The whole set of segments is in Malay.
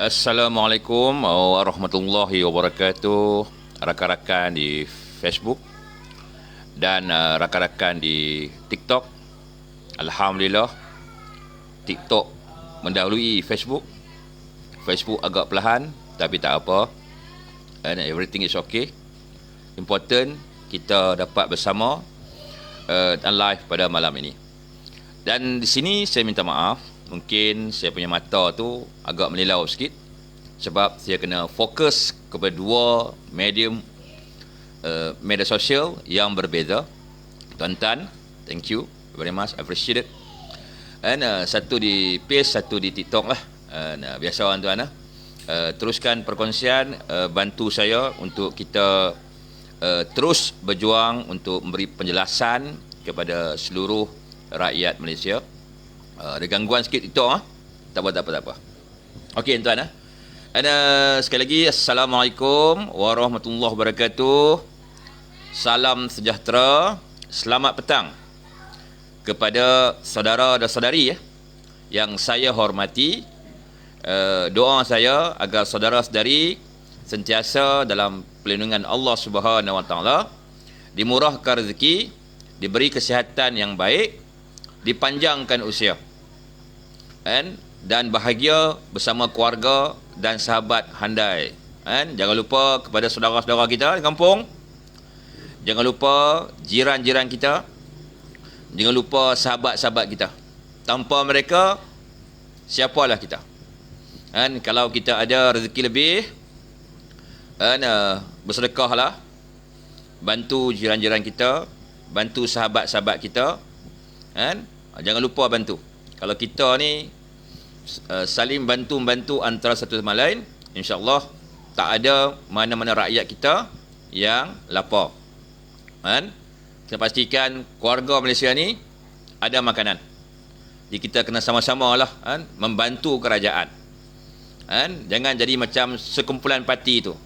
Assalamualaikum warahmatullahi wabarakatuh. Rakan-rakan di Facebook dan rakan-rakan di TikTok. Alhamdulillah, TikTok mendahului Facebook. Facebook agak perlahan, tapi tak apa. And everything is okay. Important kita dapat bersama dan live pada malam ini. Dan di sini saya minta maaf, mungkin saya punya mata tu agak melilau sikit sebab saya kena fokus kepada dua medium media sosial yang berbeza. Tuan-tuan, thank you very much, appreciate it. And satu di Face, satu di TikTok lah. Biasa tuan-tuan, teruskan perkongsian, bantu saya untuk kita terus berjuang untuk memberi penjelasan kepada seluruh rakyat Malaysia. Ada gangguan sikit TikTok, tak apa. Okey tuan-tuan. Sekali lagi, Assalamualaikum warahmatullahi wabarakatuh. Salam sejahtera, selamat petang kepada saudara dan saudari yang saya hormati. Doa saya agar saudara-saudari sentiasa dalam perlindungan Allah Subhanahu Wa Taala, dimurahkan rezeki, diberi kesihatan yang baik, dipanjangkan usia, dan bahagia bersama keluarga dan sahabat handai. Jangan lupa kepada saudara-saudara kita di kampung, jangan lupa jiran-jiran kita, jangan lupa sahabat-sahabat kita. Tanpa mereka, siapalah kita? Kalau kita ada rezeki lebih, bersedekahlah, bantu jiran-jiran kita, bantu sahabat-sahabat kita. Jangan lupa bantu. Kalau kita ni saling bantu-bantu antara satu sama lain, insya-Allah tak ada mana-mana rakyat kita yang lapar. Kita pastikan keluarga Malaysia ni ada makanan. Jadi kita kena sama-sama lah membantu kerajaan. Jangan jadi macam sekumpulan parti tu.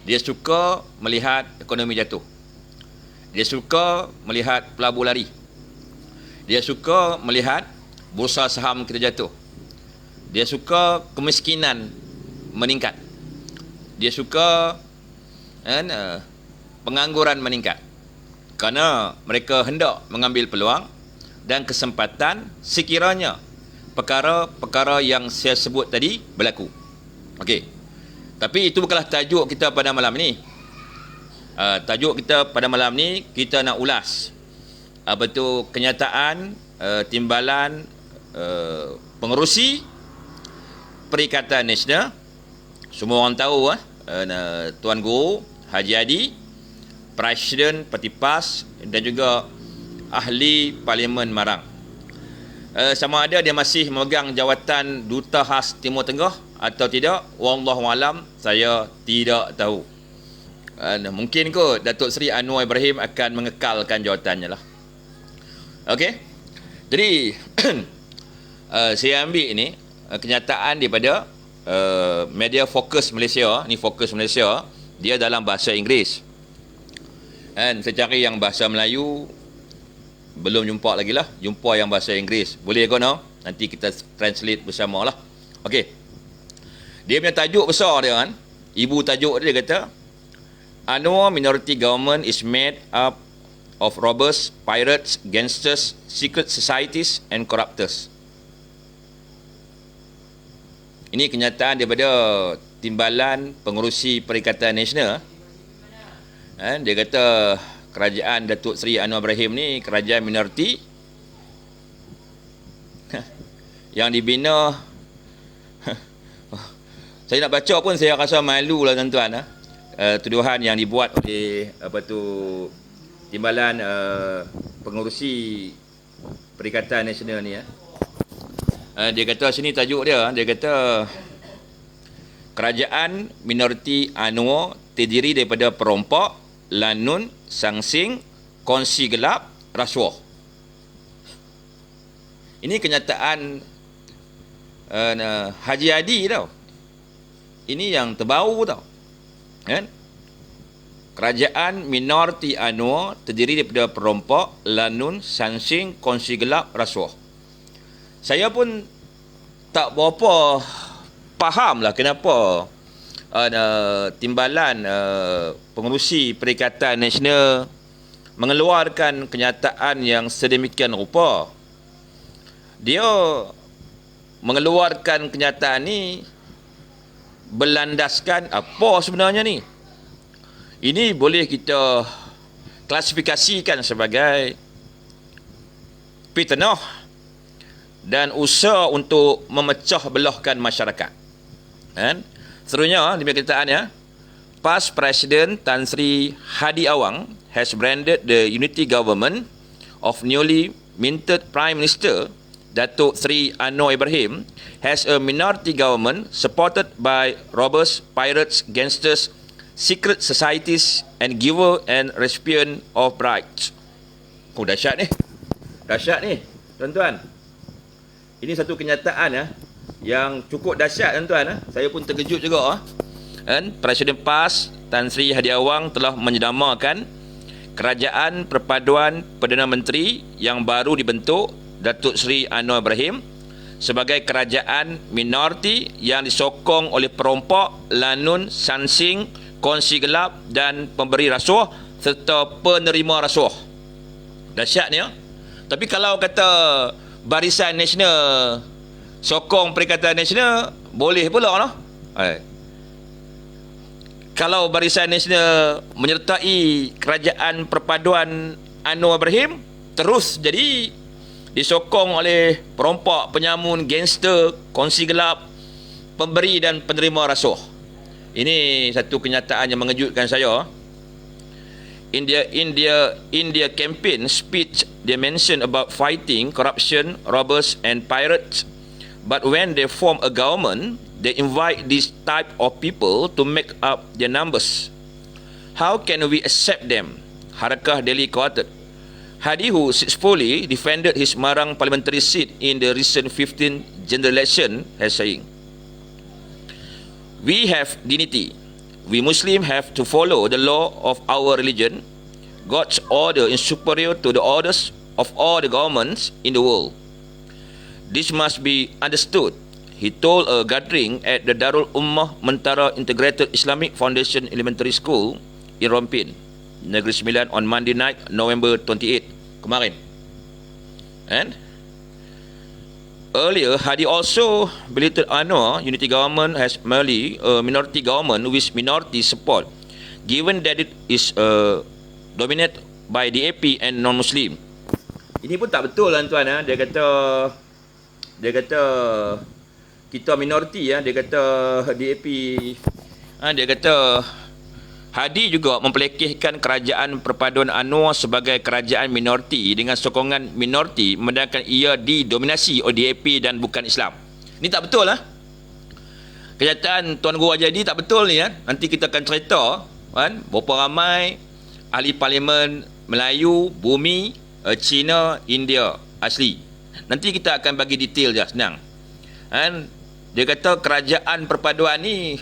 Dia suka melihat ekonomi jatuh. Dia suka melihat pelabur lari. Dia suka melihat bursa saham kita jatuh. Dia suka kemiskinan meningkat. Dia suka pengangguran meningkat. Kerana mereka hendak mengambil peluang dan kesempatan sekiranya perkara-perkara yang saya sebut tadi berlaku. Okey. Tapi itu bukanlah tajuk kita pada malam ini. Tajuk kita pada malam ni, kita nak ulas apa tu kenyataan timbalan pengerusi Perikatan Nasional. Semua orang tahu Tuan Guru Haji Hadi, Presiden Parti PAS dan juga Ahli Parlimen Marang. Sama ada dia masih memegang jawatan Duta Khas Timur Tengah atau tidak, wallahualam, saya tidak tahu. Mungkin kot Datuk Seri Anwar Ibrahim akan mengekalkan jawatannya lah. Okey. Jadi saya ambil ini kenyataan daripada media Fokus Malaysia. Ni Fokus Malaysia, dia dalam bahasa Inggeris. Saya cari yang bahasa Melayu, belum jumpa lagi lah. Jumpa yang bahasa Inggeris. Boleh ke no? Nanti kita translate bersama lah. Okey. Dia punya tajuk besar dia kan. Ibu tajuk dia kata, Anwar minority government is made up of robbers, pirates, gangsters, secret societies and corruptors. Ini kenyataan daripada timbalan pengerusi Perikatan Nasional. Dia kata kerajaan Datuk Seri Anwar Ibrahim ni kerajaan minoriti yang dibina. Saya nak baca pun saya rasa malu lah tuan-tuan. Tuduhan yang dibuat oleh timbalan pengerusi Perikatan Nasional ni. Dia kata sini tajuk dia kata kerajaan minoriti Anwar terdiri daripada perompak, lanun, sangsing, kongsi gelap, rasuah. Ini kenyataan Haji Hadi tau. Ini yang terbau tau. Kerajaan minoriti Anwar terdiri daripada perompak, lanun, sangsing, kongsi gelap, rasuah. Saya pun tak berapa fahamlah kenapa timbalan pengerusi Perikatan Nasional mengeluarkan kenyataan yang sedemikian rupa. Dia mengeluarkan kenyataan ni berlandaskan apa sebenarnya ni? Ini boleh kita klasifikasikan sebagai fitnah dan usaha untuk memecah belahkan masyarakat. Kan? Seterusnya, demi kenyataannya, past President Tan Sri Hadi Awang has branded the unity government of newly minted Prime Minister Datuk Sri Anwar Ibrahim has a minority government supported by robbers, pirates, gangsters, secret societies and giver and recipient of bribes. Oh, dahsyat ni. Dahsyat ni, tuan-tuan. Ini satu kenyataan yang cukup dahsyat, tuan-tuan. Saya pun terkejut juga. Presiden PAS Tan Sri Hadi Awang telah menyedamakan Kerajaan Perpaduan Perdana Menteri yang baru dibentuk, Datuk Sri Anwar Ibrahim, sebagai kerajaan minoriti yang disokong oleh perompak, lanun, sansing, kongsi gelap dan pemberi rasuah serta penerima rasuah. Dahsyat ni. Tapi kalau kata Barisan Nasional sokong Perikatan Nasional, boleh pula noh. Kalau Barisan Nasional menyertai Kerajaan Perpaduan Anwar Ibrahim, terus jadi disokong oleh perompak, penyamun, gangster, kongsi gelap, pemberi dan penerima rasuah. Ini satu kenyataan yang mengejutkan saya. India campaign speech, they mention about fighting corruption, robbers and pirates. But when they form a government, they invite this type of people to make up their numbers. How can we accept them? Harakah Delhi quoted Hadi, who successfully defended his Marang parliamentary seat in the recent 15th general election, as saying, "We have dignity. We Muslims have to follow the law of our religion. God's order is superior to the orders of all the governments in the world. This must be understood," he told a gathering at the Darul Ummah Mentara Integrated Islamic Foundation Elementary School in Rompin, Negeri Sembilan, on Monday night, November 28 kemarin. And earlier, Hadi also belated Anwar unity government has merely a minority government with minority support, given that it is dominated by DAP and non-Muslim. Ini pun tak betul, tuan-tuan. Dia kata kita minoriti. Dia kata DAP. Dia kata Hadi juga mempelekehkan Kerajaan Perpaduan Anwar sebagai kerajaan minoriti dengan sokongan minoriti, sedangkan ia didominasi oleh DAP dan bukan Islam. Ini tak betul. Kenyataan Tuan Guru Ajadi tak betul ni. Nanti kita akan cerita berapa ramai ahli parlimen Melayu, Bumi, Cina, India asli. Nanti kita akan bagi detail je, senang. Dia kata kerajaan perpaduan ni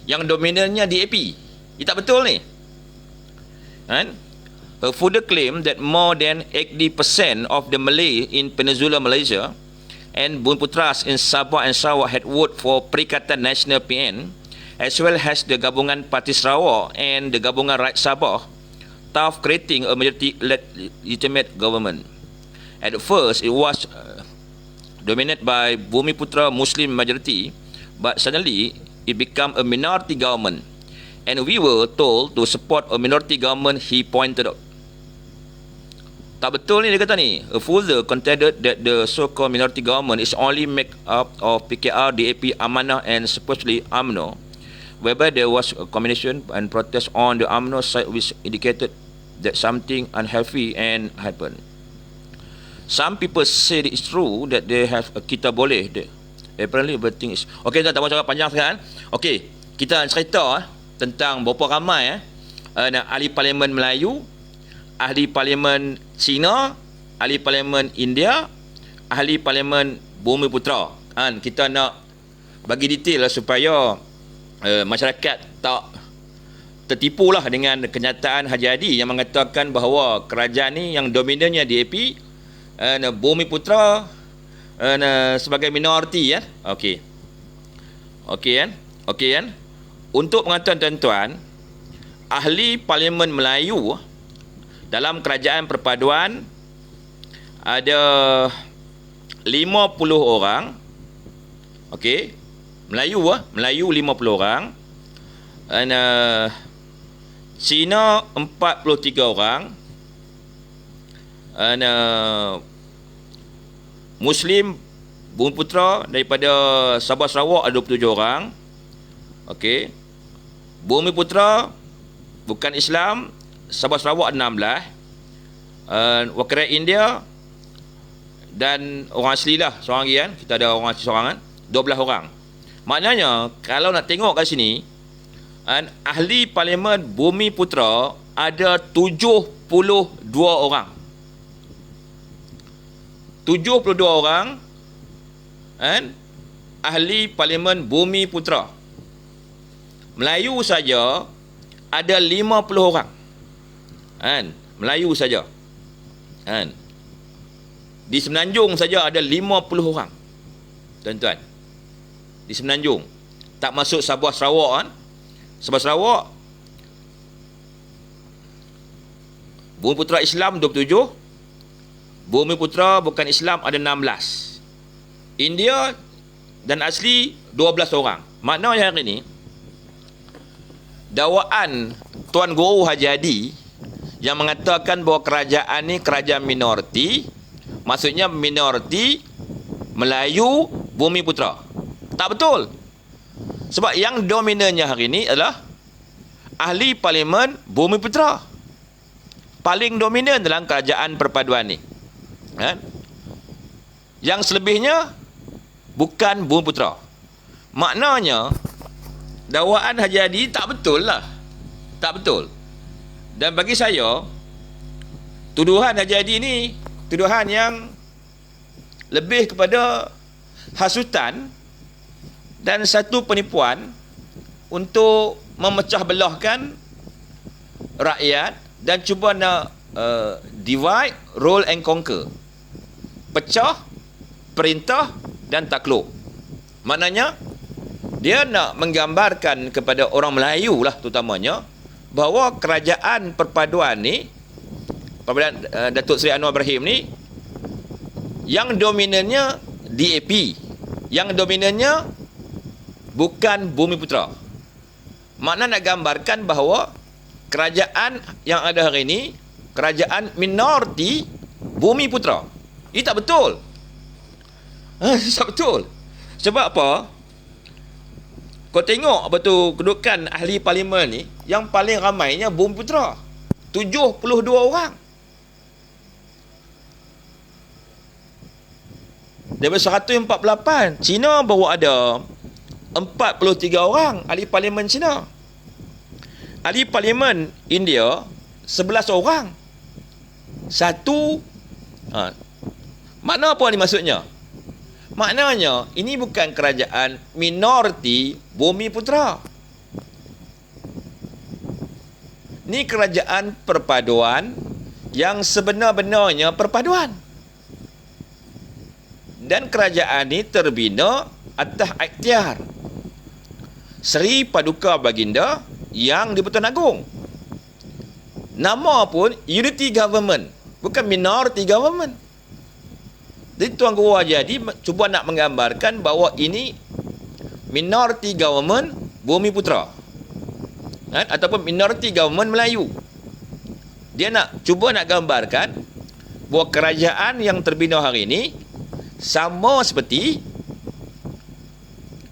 yang dominannya DAP. Ini tak betul ni. Her further claim that more than 80% of the Malay in Peninsula Malaysia and Bumiputras in Sabah and Sarawak had voted for Perikatan Nasional PN, as well as the Gabungan Parti Sarawak and the Gabungan Rakyat Sabah, thus creating a majority legitimate government. At first, it was dominated by Bumiputra Muslim majority, but suddenly it became a minority government, and we were told to support a minority government, he pointed out. Tak betul ni dia kata ni. A further contended that the so-called minority government is only made up of PKR, DAP, Amanah and supposedly UMNO, whereby there was a combination and protest on the UMNO side which indicated that something unhealthy and happened. Some people say it's true that they have a kita boleh. Apparently everything is... Okey, tak mahu cakap panjang sekarang. Okey, kita cerita tentang berapa ramai ahli parlimen Melayu, ahli parlimen Cina, ahli parlimen India, ahli parlimen Bumiputra. Kita nak bagi detail supaya masyarakat tak tertipulah dengan kenyataan Haji Hadi yang mengatakan bahawa kerajaan ni yang dominannya DAP, Bumiputra sebagai minoriti. Okey. Okey kan? Okey kan? Untuk pengetahuan tuan-tuan, ahli Parlimen Melayu dalam Kerajaan Perpaduan ada 50 orang. Okey. Melayu 50 orang. Dan Cina 43 orang. Dan Muslim Bumiputera daripada Sabah Sarawak ada 27 orang. Okey. Bumiputera bukan Islam Sabah Sarawak 16. Wakil rakyat India dan orang asli lah seorang lagi kan. Kita ada orang asli seorang kan. 12 orang. Maknanya kalau nak tengok kat sini, ahli Parlimen Bumiputera ada 72 orang. 72 orang ahli Parlimen Bumiputera. Melayu saja ada 50 orang. Melayu saja. Di Semenanjung saja ada 50 orang. Tuan-tuan. Di Semenanjung. Tak masuk Sabah Sarawak kan. Sabah Sarawak Bumiputera Islam 27. Bumiputera bukan Islam ada 16. India dan asli 12 orang. Maknanya hari ini dakwaan Tuan Guru Haji Hadi yang mengatakan bahawa kerajaan ni kerajaan minoriti, maksudnya minoriti Melayu Bumiputera. Tak betul. Sebab yang dominannya hari ini adalah ahli Parlimen Bumiputera. Paling dominan dalam kerajaan perpaduan ni. Yang selebihnya bukan Bumiputera. Maknanya dakwaan Haji Hadi tak betul lah. Tak betul. Dan bagi saya, tuduhan Haji Hadi ni tuduhan yang lebih kepada hasutan dan satu penipuan untuk memecah belahkan rakyat dan cuba nak divide, rule and conquer. Pecah, perintah dan takluk. Maknanya dia nak menggambarkan kepada orang Melayu lah terutamanya bahawa kerajaan perpaduan ni, Datuk Seri Anwar Ibrahim ni, yang dominannya DAP, yang dominannya bukan Bumiputera. Makna nak gambarkan bahawa kerajaan yang ada hari ini kerajaan minoriti Bumiputera. Ini tak betul. Tak betul. Sebab apa? Kau tengok apa tu kedudukan ahli parlimen ni, yang paling ramainya Bumiputera. 72 orang. Daripada 148, Cina baru ada 43 orang ahli parlimen Cina. Ahli parlimen India 11 orang. Satu. Makna apa ni maksudnya? Maknanya ini bukan kerajaan minoriti Bumiputera. Ini kerajaan perpaduan yang sebenar-benarnya perpaduan. Dan kerajaan ini terbina atas ikhtiar Seri Paduka Baginda Yang di-Pertuan Agong. Nama pun Unity Government, bukan Minority Government. Jadi Tuan Guru Haji Hadi cuba nak menggambarkan bahawa ini Minority Government Bumiputera, ataupun Minority Government Melayu. Dia cuba nak gambarkan bahawa kerajaan yang terbina hari ini sama seperti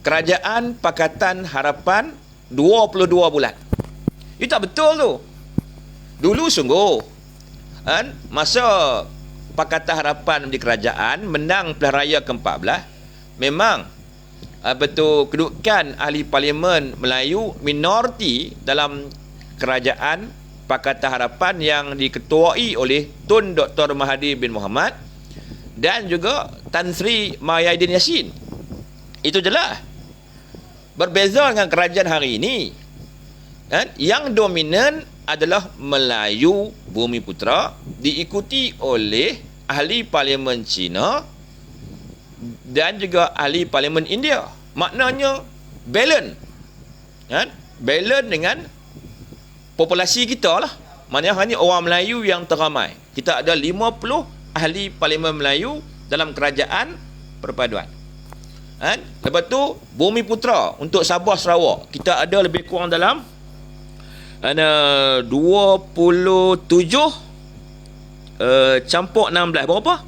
Kerajaan Pakatan Harapan 22 bulan. Itu tak betul tu. Dulu sungguh masa Pakatan Harapan di kerajaan menang pilihan raya ke-14, memang kedudukan ahli parlimen Melayu minoriti dalam kerajaan Pakatan Harapan yang diketuai oleh Tun Dr. Mahathir bin Mohamad dan juga Tan Sri Muhyiddin Yassin. Itu jelas. Berbeza dengan kerajaan hari ini, yang dominan adalah Melayu Bumiputera, diikuti oleh ahli parlimen Cina dan juga ahli parlimen India. Maknanya balance. Kan? Balance dengan populasi kita lah. Maknanya hari ni orang Melayu yang teramai. Kita ada 50 ahli parlimen Melayu dalam kerajaan perpaduan. Kan? Lepas tu Bumi Putera untuk Sabah Sarawak, kita ada lebih kurang dalam 27 campur 16. Berapa?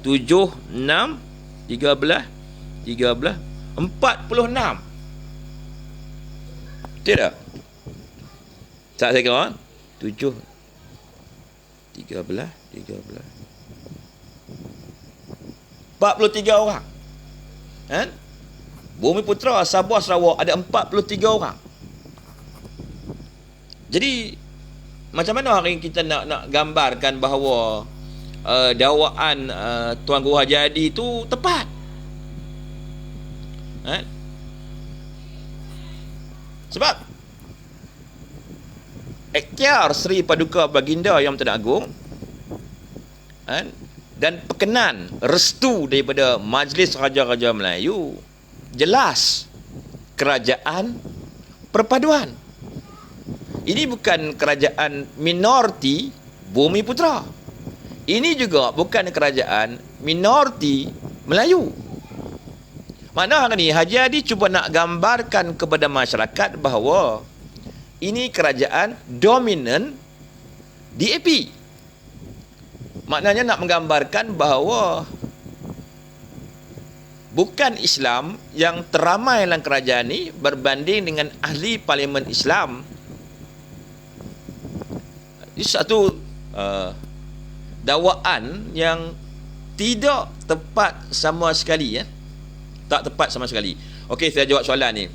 7, 6, 13, 46. Betul tak? Tak saya kira 7, 13, 43 orang. Kan? Bumi Putera Sabah Sarawak ada 43 orang. Jadi macam mana hari ini kita nak gambarkan bahawa dakwaan Tuan Guru Haji Hadi itu tepat? Sebab ikhtiar Seri Paduka Baginda Yang Maha Agung dan perkenan restu daripada Majlis Raja-Raja Melayu, jelas kerajaan perpaduan. Ini bukan kerajaan minoriti Bumi Putera. Ini juga bukan kerajaan minoriti Melayu. Makna hari ni Haji Hadi cuba nak gambarkan kepada masyarakat bahawa ini kerajaan dominan DAP. Maknanya nak menggambarkan bahawa bukan Islam yang teramai dalam kerajaan ini berbanding dengan ahli parlimen Islam. Ini satu dakwaan yang tidak tepat sama sekali, ya. Tak tepat sama sekali. Okey, saya jawab soalan ni.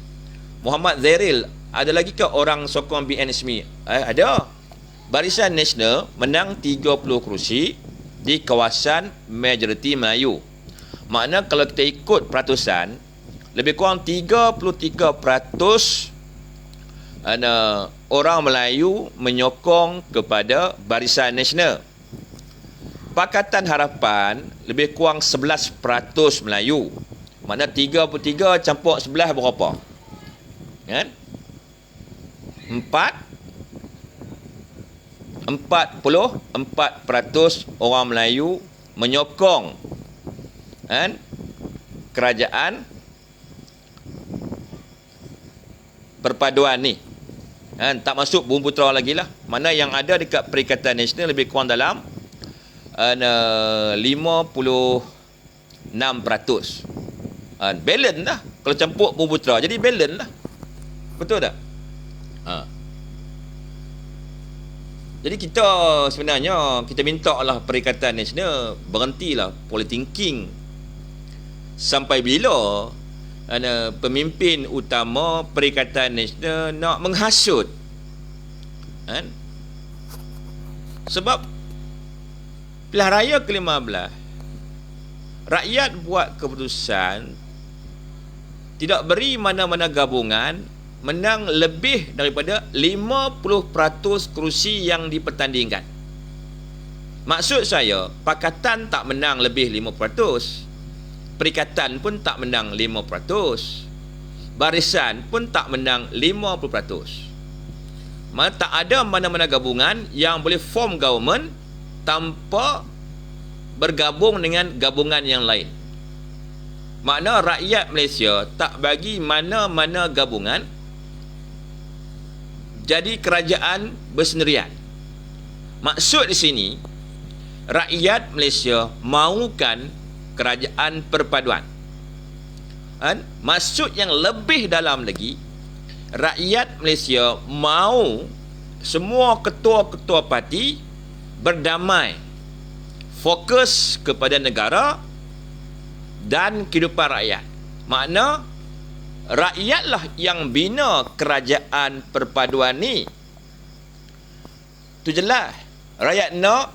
Muhammad Zairil, ada lagi ke orang sokong BN Ismi? Ada. Barisan Nasional menang 30 kerusi di kawasan majoriti Melayu. Makna kalau kita ikut peratusan, lebih kurang 33% orang Melayu menyokong kepada Barisan Nasional. Pakatan Harapan lebih kurang 11% Melayu. Makna 33 campur 11 berapa? Kan? 44% orang Melayu menyokong kerajaan perpaduan ni. Tak masuk Bumi Putera lagi lah. Mana yang ada dekat Perikatan Nasional lebih kurang dalam 56%. Balance lah. Kalau campur Bumi Putera, jadi balance lah. Betul tak? Jadi kita sebenarnya kita minta lah Perikatan Nasional berhentilah politinking. Sampai bila pemimpin utama Perikatan Nasional nak menghasut? Sebab pilihan raya ke-15, rakyat buat keputusan tidak beri mana-mana gabungan menang lebih daripada 50% kerusi yang dipertandingkan. Maksud saya, Pakatan tak menang lebih 50%. Perikatan pun tak menang 50%. Barisan pun tak menang 50%. Tak ada mana-mana gabungan yang boleh form government tanpa bergabung dengan gabungan yang lain. Makna rakyat Malaysia tak bagi mana-mana gabungan jadi kerajaan bersendirian. Maksud di sini, rakyat Malaysia mahukan kerajaan perpaduan. Maksud yang lebih dalam lagi, rakyat Malaysia mahu semua ketua-ketua parti berdamai, fokus kepada negara dan kehidupan rakyat. Makna rakyatlah yang bina kerajaan perpaduan ni. Tu jelas. Rakyat nak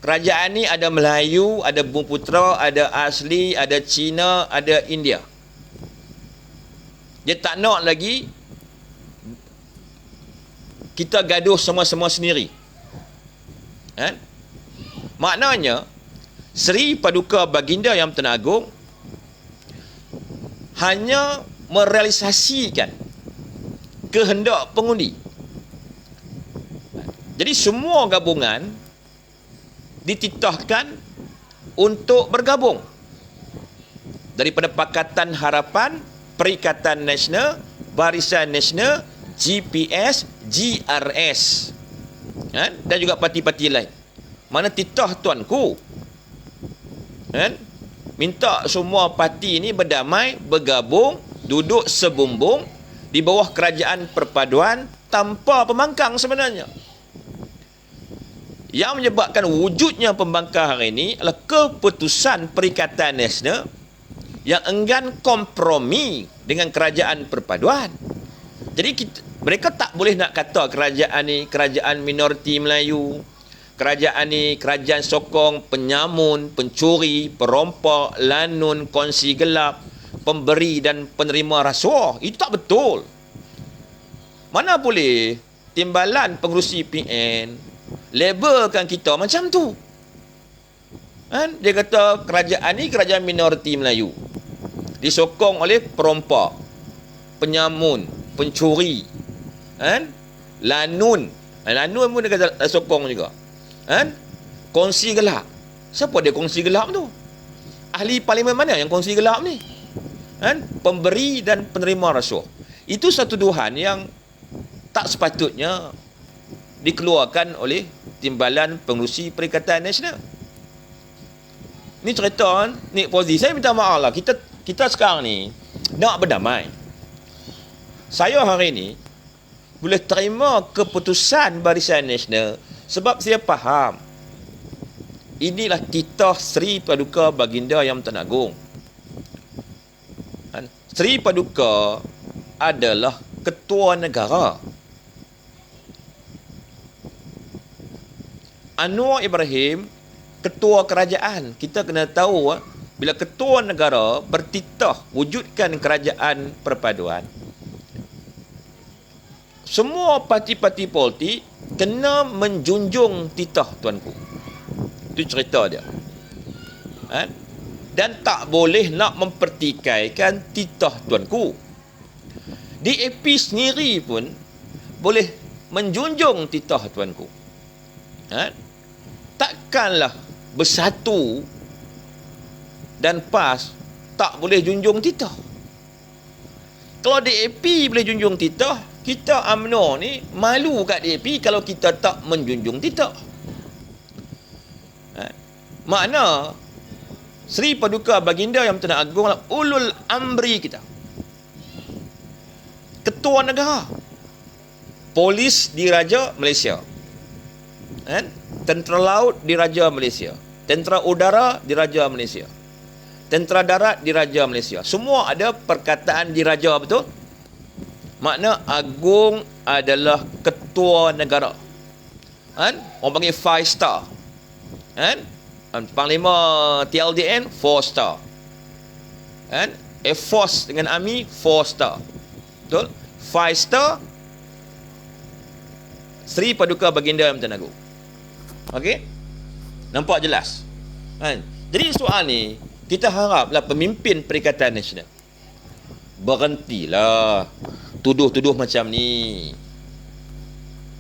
kerajaan ni ada Melayu, ada Bumi Putera, ada asli, ada Cina, ada India. Dia tak nak lagi kita gaduh semua-semua sendiri. Maknanya Seri Paduka Baginda Yang Maha Agung hanya merealisasikan kehendak pengundi. Jadi semua gabungan dititahkan untuk bergabung daripada Pakatan Harapan, Perikatan Nasional, Barisan Nasional, GPS, GRS, dan juga parti-parti lain. Mana titah tuanku, minta semua parti ini berdamai, bergabung, duduk sebumbung di bawah kerajaan perpaduan tanpa pembangkang sebenarnya. Yang menyebabkan wujudnya pembangkang hari ini adalah keputusan Perikatan Nasional yang enggan kompromi dengan kerajaan perpaduan. Jadi mereka tak boleh nak kata kerajaan ni kerajaan minoriti Melayu, kerajaan ni kerajaan sokong penyamun, pencuri, perompak, lanun, kongsi gelap, pemberi dan penerima rasuah. Itu tak betul. Mana boleh timbalan pengerusi PN labelkan kita macam tu. Dia kata kerajaan ni kerajaan minoriti Melayu, disokong oleh perompak, penyamun, pencuri, lanun pun dia kata sokong juga, kongsi gelap. Siapa dia kongsi gelap tu? Ahli parlimen mana yang kongsi gelap ni? Pemberi dan penerima rasuah. Itu satu tuduhan yang tak sepatutnya dikeluarkan oleh timbalan pengerusi Perikatan Nasional. Ni cerita Nik Fauzi. Saya minta maaf lah, kita sekarang ni nak berdamai. Saya hari ni boleh terima keputusan Barisan Nasional sebab saya faham inilah titah Seri Paduka Baginda Yang Tuan Agong. Seri Paduka adalah ketua negara. Anwar Ibrahim ketua kerajaan. Kita kena tahu bila ketua negara bertitah wujudkan kerajaan perpaduan, semua parti-parti politik kena menjunjung titah tuanku. Itu cerita dia. Dan tak boleh nak mempertikaikan titah tuanku. DAP sendiri pun boleh menjunjung titah tuanku. Takkanlah bersatu dan PAS tak boleh junjung titah. Kalau DAP boleh junjung titah, kita UMNO ni malu kat DAP kalau kita tak menjunjung titah. Makna Seri Paduka Baginda Yang Tuan Agong adalah ulul amri kita, ketua negara. Polis diraja Malaysia, Tentera Laut diraja Malaysia, Tentera Udara diraja Malaysia, Tentera Darat diraja Malaysia. Semua ada perkataan diraja, betul? Makna Agong adalah ketua negara. Orang panggil 5 star. Panglima TLDN 4 star. Air Force dengan Army 4 star. Betul? 5 star Seri Paduka Baginda Yang Tuan Agong. Okey? Nampak jelas? Jadi soal ni kita haraplah pemimpin Perikatan Nasional berhentilah tuduh-tuduh macam ni.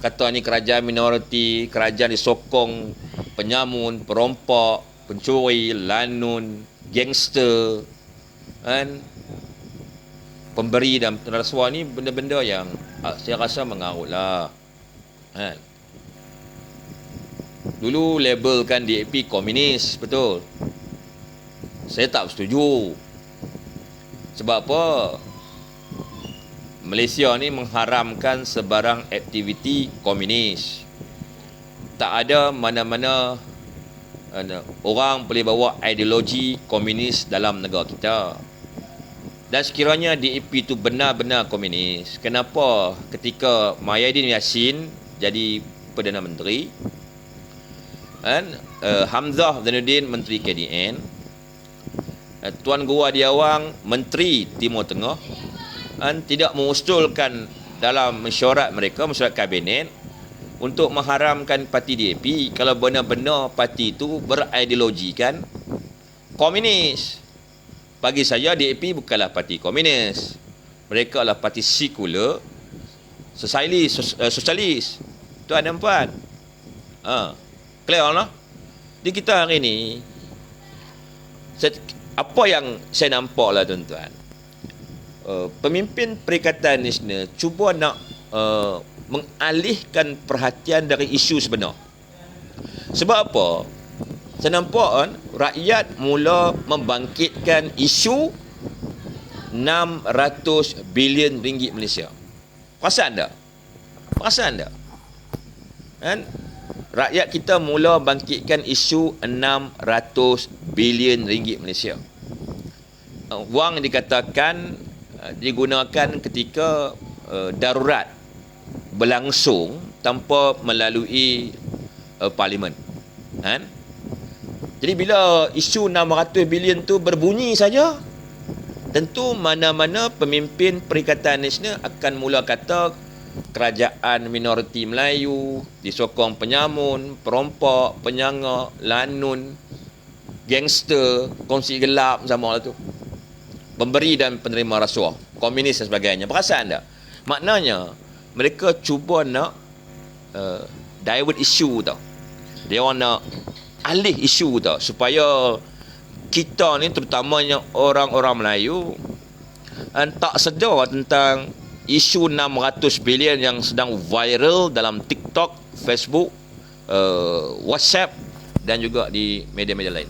Kata ni kerajaan minoriti, kerajaan disokong penyamun, perompak, pencuri, lanun, gangster, pemberi dan rasuah ni benda-benda yang saya rasa mengarut lah. Dulu labelkan DAP komunis, betul. Saya tak setuju. Sebab apa? Malaysia ni mengharamkan sebarang aktiviti komunis. Tak ada mana-mana orang boleh bawa ideologi komunis dalam negara kita. Dan sekiranya DAP itu benar-benar komunis, kenapa ketika Muhyiddin Yassin jadi Perdana Menteri, Hamzah Zainuddin Menteri KDN, Tuan Guru Hadi Awang Menteri Timur Tengah, tidak mengusulkan dalam mesyuarat mereka, mesyuarat kabinet, untuk mengharamkan parti DAP kalau benar-benar parti itu berideologikan komunis. Bagi saya DAP bukanlah parti komunis. Mereka adalah parti sekular, sosialis. Tuan dan puan. Clear lah. Di kita hari ni, apa yang saya nampak lah tuan-tuan, pemimpin Perikatan Nasional cuba nak mengalihkan perhatian dari isu sebenar. Sebab apa? Saya nampak kan, rakyat mula membangkitkan isu 600 bilion ringgit Malaysia. Perasan tak? Kan? Rakyat kita mula bangkitkan isu 600 bilion ringgit Malaysia. Wang dikatakan digunakan ketika darurat berlangsung tanpa melalui parlimen. Kan? Jadi bila isu 600 bilion tu berbunyi saja, tentu mana-mana pemimpin Perikatan Nasional akan mula kata kerajaan minoriti Melayu disokong penyamun, perompak, penyanga, lanun, gangster, kongsi gelap sama lah tu. Pemberi dan penerima rasuah, komunis dan sebagainya. Perasan tak? Maknanya mereka cuba nak divert isu tau. Dia orang nak alih isu tau, supaya kita ni, terutamanya orang-orang Melayu, tak sedar tentang isu 600 bilion yang sedang viral dalam TikTok, Facebook, WhatsApp dan juga di media-media lain.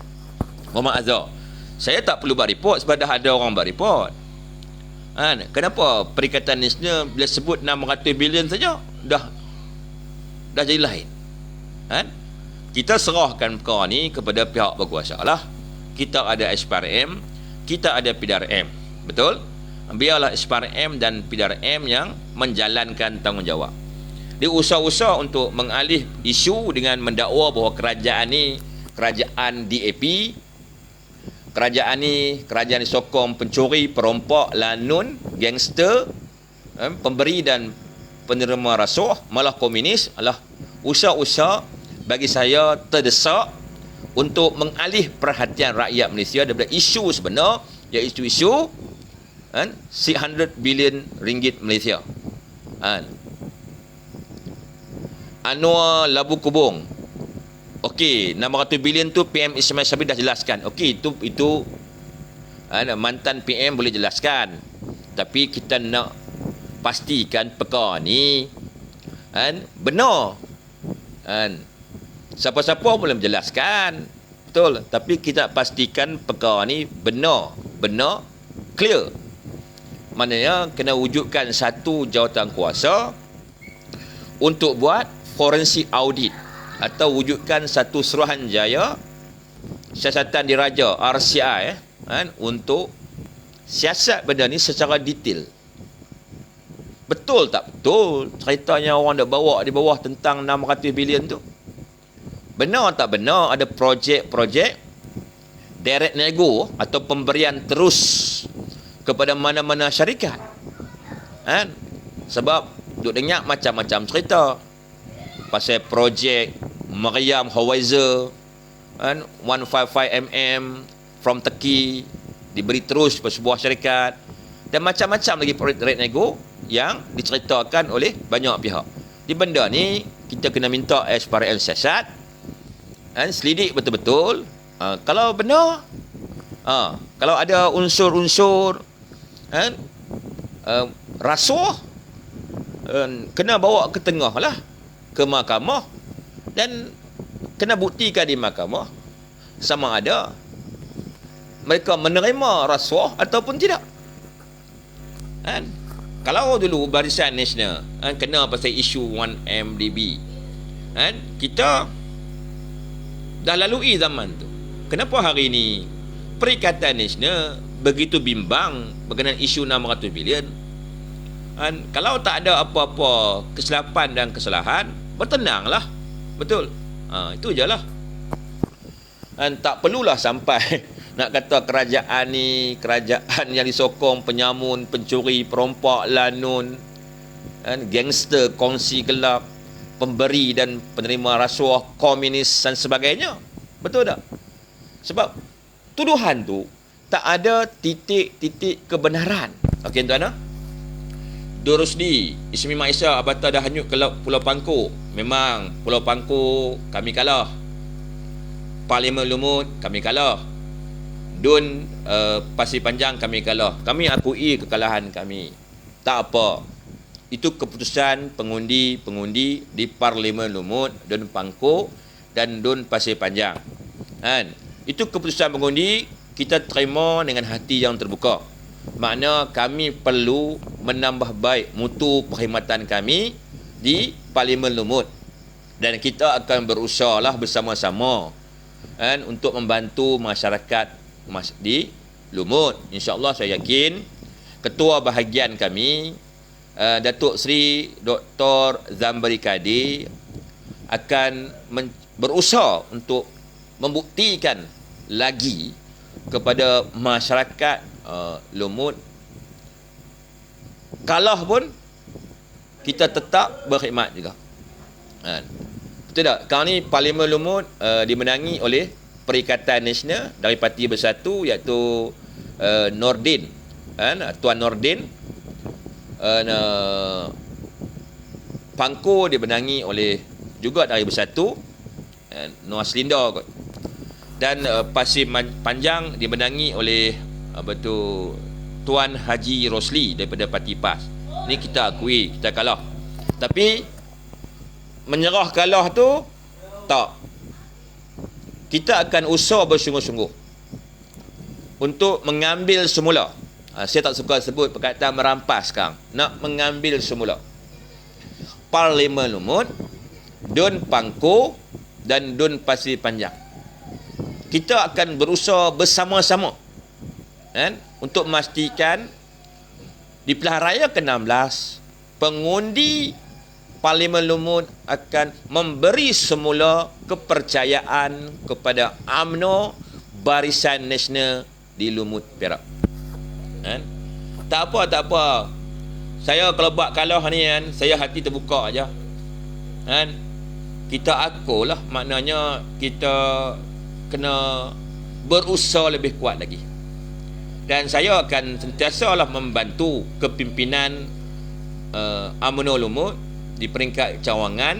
Muhammad Azhar, saya tak perlu buat report sebab dah ada orang buat report. Kenapa Perikatan Nasional bila sebut 600 bilion saja dah jadi lain? Kita serahkan perkara ni kepada pihak berkuasa lah. Kita ada SPRM, kita ada PDRM. Betul? Biarlah SPRM dan PDRM yang menjalankan tanggungjawab. Dia usaha-usaha untuk mengalih isu dengan mendakwa bahawa kerajaan ni kerajaan DAP, kerajaan ni kerajaan disokong pencuri, perompak, lanun, gangster, pemberi dan penerima rasuah, malah komunis. Adalah usaha-usaha bagi saya terdesak untuk mengalih perhatian rakyat Malaysia daripada isu sebenar, iaitu isu 600 bilion ringgit Malaysia. Anwar Labu Kubung, okey, 600 bilion tu PM Ismail Sabri dah jelaskan. Okey, itu mantan PM boleh jelaskan. Tapi kita nak pastikan perkara ni benar. Siapa-siapa boleh menjelaskan, betul, tapi kita pastikan perkara ni benar, clear. Maknanya kena wujudkan satu jawatan kuasa untuk buat forensik audit, atau wujudkan satu Suruhanjaya Siasatan Diraja RCI untuk siasat benda ni secara detail. Betul tak betul ceritanya orang dah bawa di bawah tentang 600 bilion tu? Benar tak benar ada projek-projek direct nego atau pemberian terus kepada mana-mana syarikat? Sebab duk dengar macam-macam cerita pasal projek Maryam Hawaizer 155mm from Turkey diberi terus kepada sebuah syarikat, dan macam-macam lagi projek direct nego yang diceritakan oleh banyak pihak. Di benda ni kita kena minta SPRM siasat selidik betul-betul. Kalau benar, kalau ada unsur-unsur rasuah, kena bawa ke tengah lah, ke mahkamah, dan kena buktikan di mahkamah sama ada mereka menerima rasuah ataupun tidak. Kalau dulu Barisan Nasional kena pasal isu 1MDB, kita dah lalui zaman tu. Kenapa hari ni Perikatan Nasional begitu bimbang berkenaan isu 600 bilion? Kalau tak ada apa-apa kesilapan dan kesalahan, bertenanglah. Betul? Itu je lah. Tak perlulah sampai nak kata kerajaan ni kerajaan yang disokong penyamun, pencuri, perompak, lanun, gangster, kongsi gelap, pemberi dan penerima rasuah, komunis dan sebagainya. Betul tak? Sebab tuduhan tu tak ada titik-titik kebenaran. Okey tuan-tuan, Dor Rusdi, Ismi Mak Isa Abata dah hanyut ke Pulau Pangkor. Memang Pulau Pangkor kami kalah. Parlimen Lumut kami kalah. Dun Pasir Panjang kami kalah. Kami akui kekalahan kami. Tak apa. Itu keputusan pengundi-pengundi di Parlimen Lumut, Dun Pangkor dan Dun Pasir Panjang. Kan? Itu keputusan pengundi, kita terima dengan hati yang terbuka. Makna kami perlu menambah baik mutu perkhidmatan kami di Parlimen Lumut. Dan kita akan berusaha lah bersama-sama kan, untuk membantu masyarakat di Lumut. InsyaAllah saya yakin Ketua Bahagian kami Datuk Seri Dr. Zambari Kadi akan berusaha untuk membuktikan lagi kepada masyarakat Lumut, kalah pun kita tetap berkhidmat juga. Betul tak? Sekarang ni Parlimen Lumut dimenangi oleh Perikatan Nasional dari Parti Bersatu, iaitu Nordin, Tuan Nordin. Pangkor dimenangi oleh juga dari Bersatu, Noah Selinda kot. Dan Pasir Panjang dimenangi oleh Tuan Haji Rosli daripada Parti PAS. Ni kita akui, kita kalah. Tapi menyerah kalah tu tak. Kita akan usaha bersungguh-sungguh untuk mengambil semula. Saya tak suka sebut perkataan merampas sekarang. Nak mengambil semula Parlimen Lumut, Dun Pangkor dan Dun Pasir Panjang. Kita akan berusaha bersama-sama untuk memastikan di pilihan raya ke-16 pengundi Parlimen Lumut akan memberi semula kepercayaan kepada UMNO Barisan Nasional di Lumut Perak. Tak apa. Saya kalau buat kalah ni kan, saya hati terbuka aja. Kita akulah, maknanya kita kena berusaha lebih kuat lagi. Dan saya akan sentiasalah membantu kepimpinan UMNO Lumut di peringkat cawangan,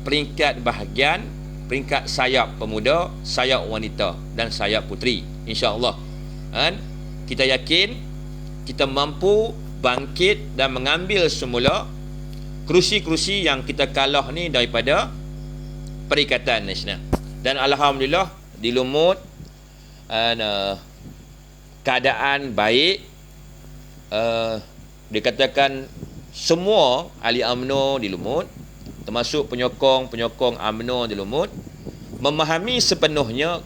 peringkat bahagian, peringkat sayap pemuda, sayap wanita dan sayap puteri. InsyaAllah kita yakin kita mampu bangkit dan mengambil semula kerusi-kerusi yang kita kalah ni daripada Perikatan Nasional. Dan Alhamdulillah di Lumut keadaan baik. Dikatakan semua ahli UMNO di Lumut, termasuk penyokong-penyokong UMNO di Lumut, memahami sepenuhnya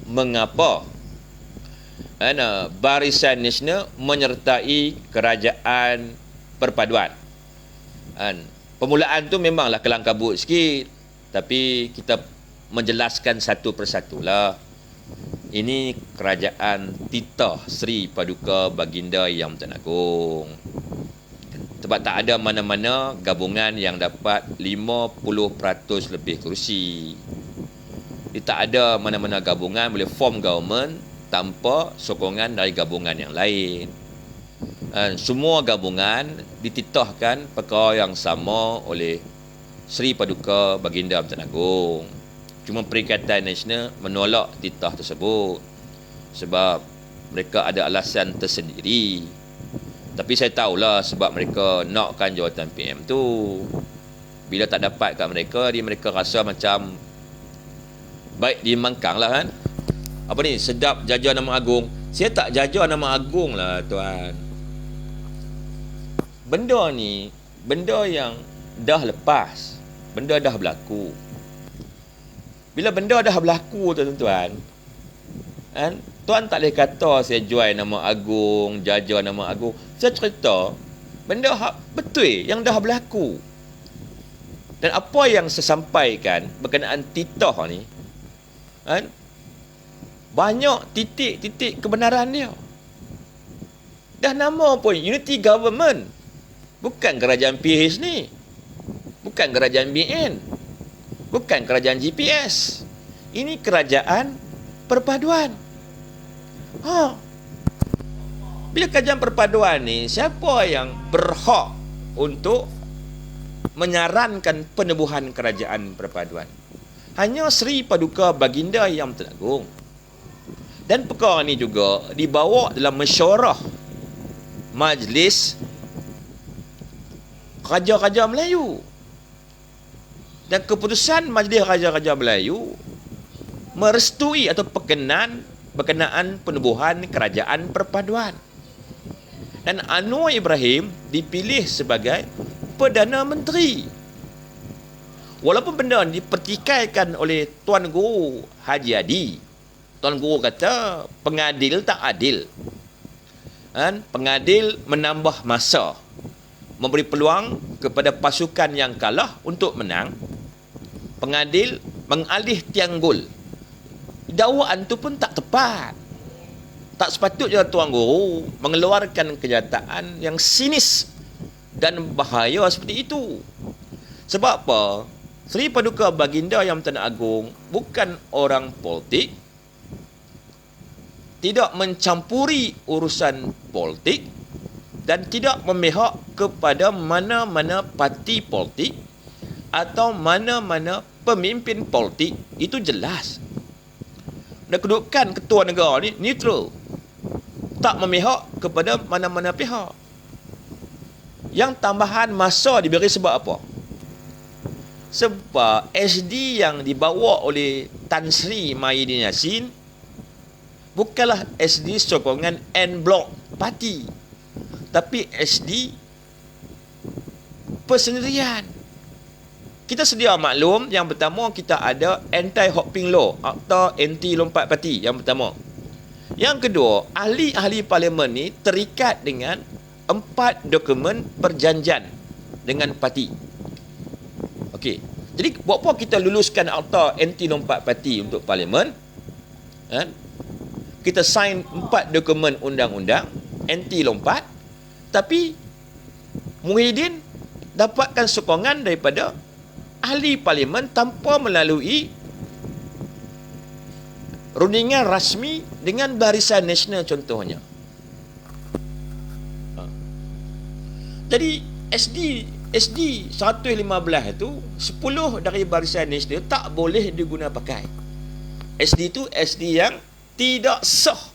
mengapa Barisan Nasional menyertai kerajaan perpaduan. Permulaan tu memanglah kelang kabut sikit, tapi kita menjelaskan satu persatu lah. Ini kerajaan Titah Seri Paduka Baginda Yang Bertuan Agong. Sebab tak ada mana-mana gabungan yang dapat 50% lebih kerusi. Tak ada mana-mana gabungan boleh form government tanpa sokongan dari gabungan yang lain. Semua gabungan dititahkan perkara yang sama oleh Seri Paduka Baginda Bertuan Agong. Cuma Perikatan Nasional menolak titah tersebut sebab mereka ada alasan tersendiri. Tapi saya tahulah sebab mereka nakkan jawatan PM tu. Bila tak dapat kat mereka, mereka rasa macam baik dimangkang lah kan. Apa ni, sedap jaja nama agung. Saya tak jaja nama agung lah tuan. Benda ni, benda yang dah lepas, benda dah berlaku. Bila benda dah berlaku tuan-tuan, tuan tak boleh kata saya jual nama agung, jaja nama agung. Saya cerita benda betul yang dah berlaku. Dan apa yang saya sampaikan berkenaan titah ni, banyak titik-titik kebenaran dia. Dah nama pun Unity Government. Bukan kerajaan PH ni. Bukan kerajaan BN. Bukan kerajaan GPS. Ini kerajaan perpaduan. Bila kajian perpaduan ni, siapa yang berhak untuk menyarankan penubuhan kerajaan perpaduan? Hanya Seri Paduka Baginda Yang Amat Agung. Dan perkara ni juga dibawa dalam mesyuarah Majlis Raja-Raja Melayu. Dan keputusan Majlis Raja-Raja Melayu merestui atau berkenaan penubuhan kerajaan perpaduan. Dan Anwar Ibrahim dipilih sebagai Perdana Menteri. Walaupun benda dipertikaikan oleh Tuan Guru Haji Adi. Tuan Guru kata pengadil tak adil. Pengadil menambah masa, memberi peluang kepada pasukan yang kalah untuk menang. Pengadil mengalih tiang gol. Dakwaan tu pun tak tepat. Tak sepatutnya Tuan Guru mengeluarkan kenyataan yang sinis dan bahaya seperti itu. Sebab apa? Seri Paduka Baginda Yang Amat Agung bukan orang politik, tidak mencampuri urusan politik dan tidak memihak kepada mana-mana parti politik atau mana-mana pemimpin politik. Itu jelas. Dan kedudukan ketua negara ni neutral, tak memihak kepada mana-mana pihak. Yang tambahan masa diberi sebab apa? Sebab SD yang dibawa oleh Tan Sri Mahidin Yassin bukanlah SD sokongan en bloc parti, tapi SD persendirian. Kita sedia maklum, yang pertama kita ada anti-hopping law atau anti lompat parti yang pertama. Yang kedua, ahli-ahli parlimen ni terikat dengan 4 dokumen perjanjian dengan parti. Okey. Jadi buat apa kita luluskan akta anti lompat parti untuk parlimen? Kita sign 4 dokumen undang-undang anti lompat, tapi Muhyiddin dapatkan sokongan daripada ahli parlimen tanpa melalui rundingan rasmi dengan Barisan Nasional contohnya. Jadi SD 115 itu 10 dari Barisan Nasional tak boleh diguna pakai. SD itu SD yang tidak sah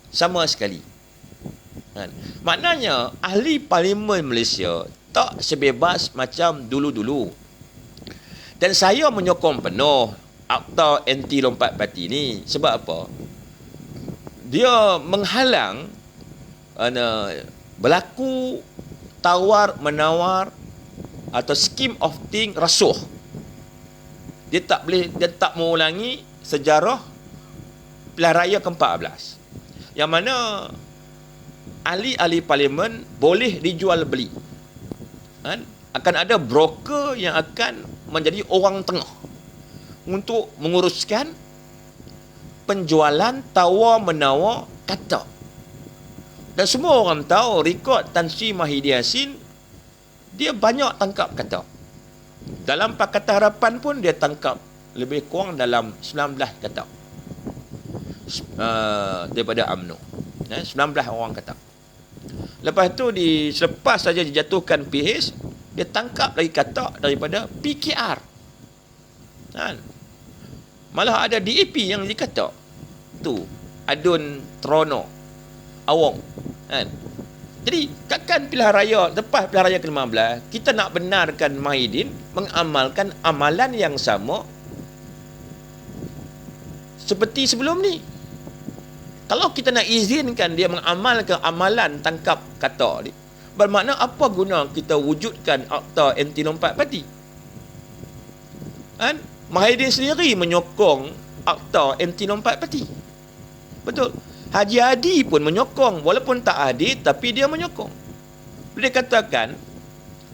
sama sekali. Maknanya ahli parlimen Malaysia tak sebebas macam dulu-dulu. Dan saya menyokong penuh akta anti lompat parti ni. Sebab apa? Dia menghalang berlaku tawar-menawar atau scheme of thing rasuh. Dia tak mengulangi sejarah pilihan raya ke-14. Yang mana ahli-ahli parlimen boleh dijual beli. Akan ada broker yang akan menjadi orang tengah untuk menguruskan penjualan tawar-menawar kata. Dan semua orang tahu rekod Tan Sri Mahidin Yassin, dia banyak tangkap kata. Dalam Pakatan Harapan pun dia tangkap lebih kurang dalam 19 kata daripada UMNO. 19 orang kata. Lepas tu selepas saja dijatuhkan PH, dia tangkap lagi kata daripada PKR. Malah ada DAP yang dikata tu Adun Trono Awong. Jadi takkan pilihan raya, lepas pilihan raya ke-15, kita nak benarkan Mahidin mengamalkan amalan yang sama seperti sebelum ni. Kalau kita nak izinkan dia mengamalkan amalan tangkap kata ni, bermakna apa guna kita wujudkan akta anti lompat parti? Mahidin sendiri menyokong akta anti lompat parti. Betul. Haji Adi pun menyokong, walaupun tak adil, tapi dia menyokong. Dia katakan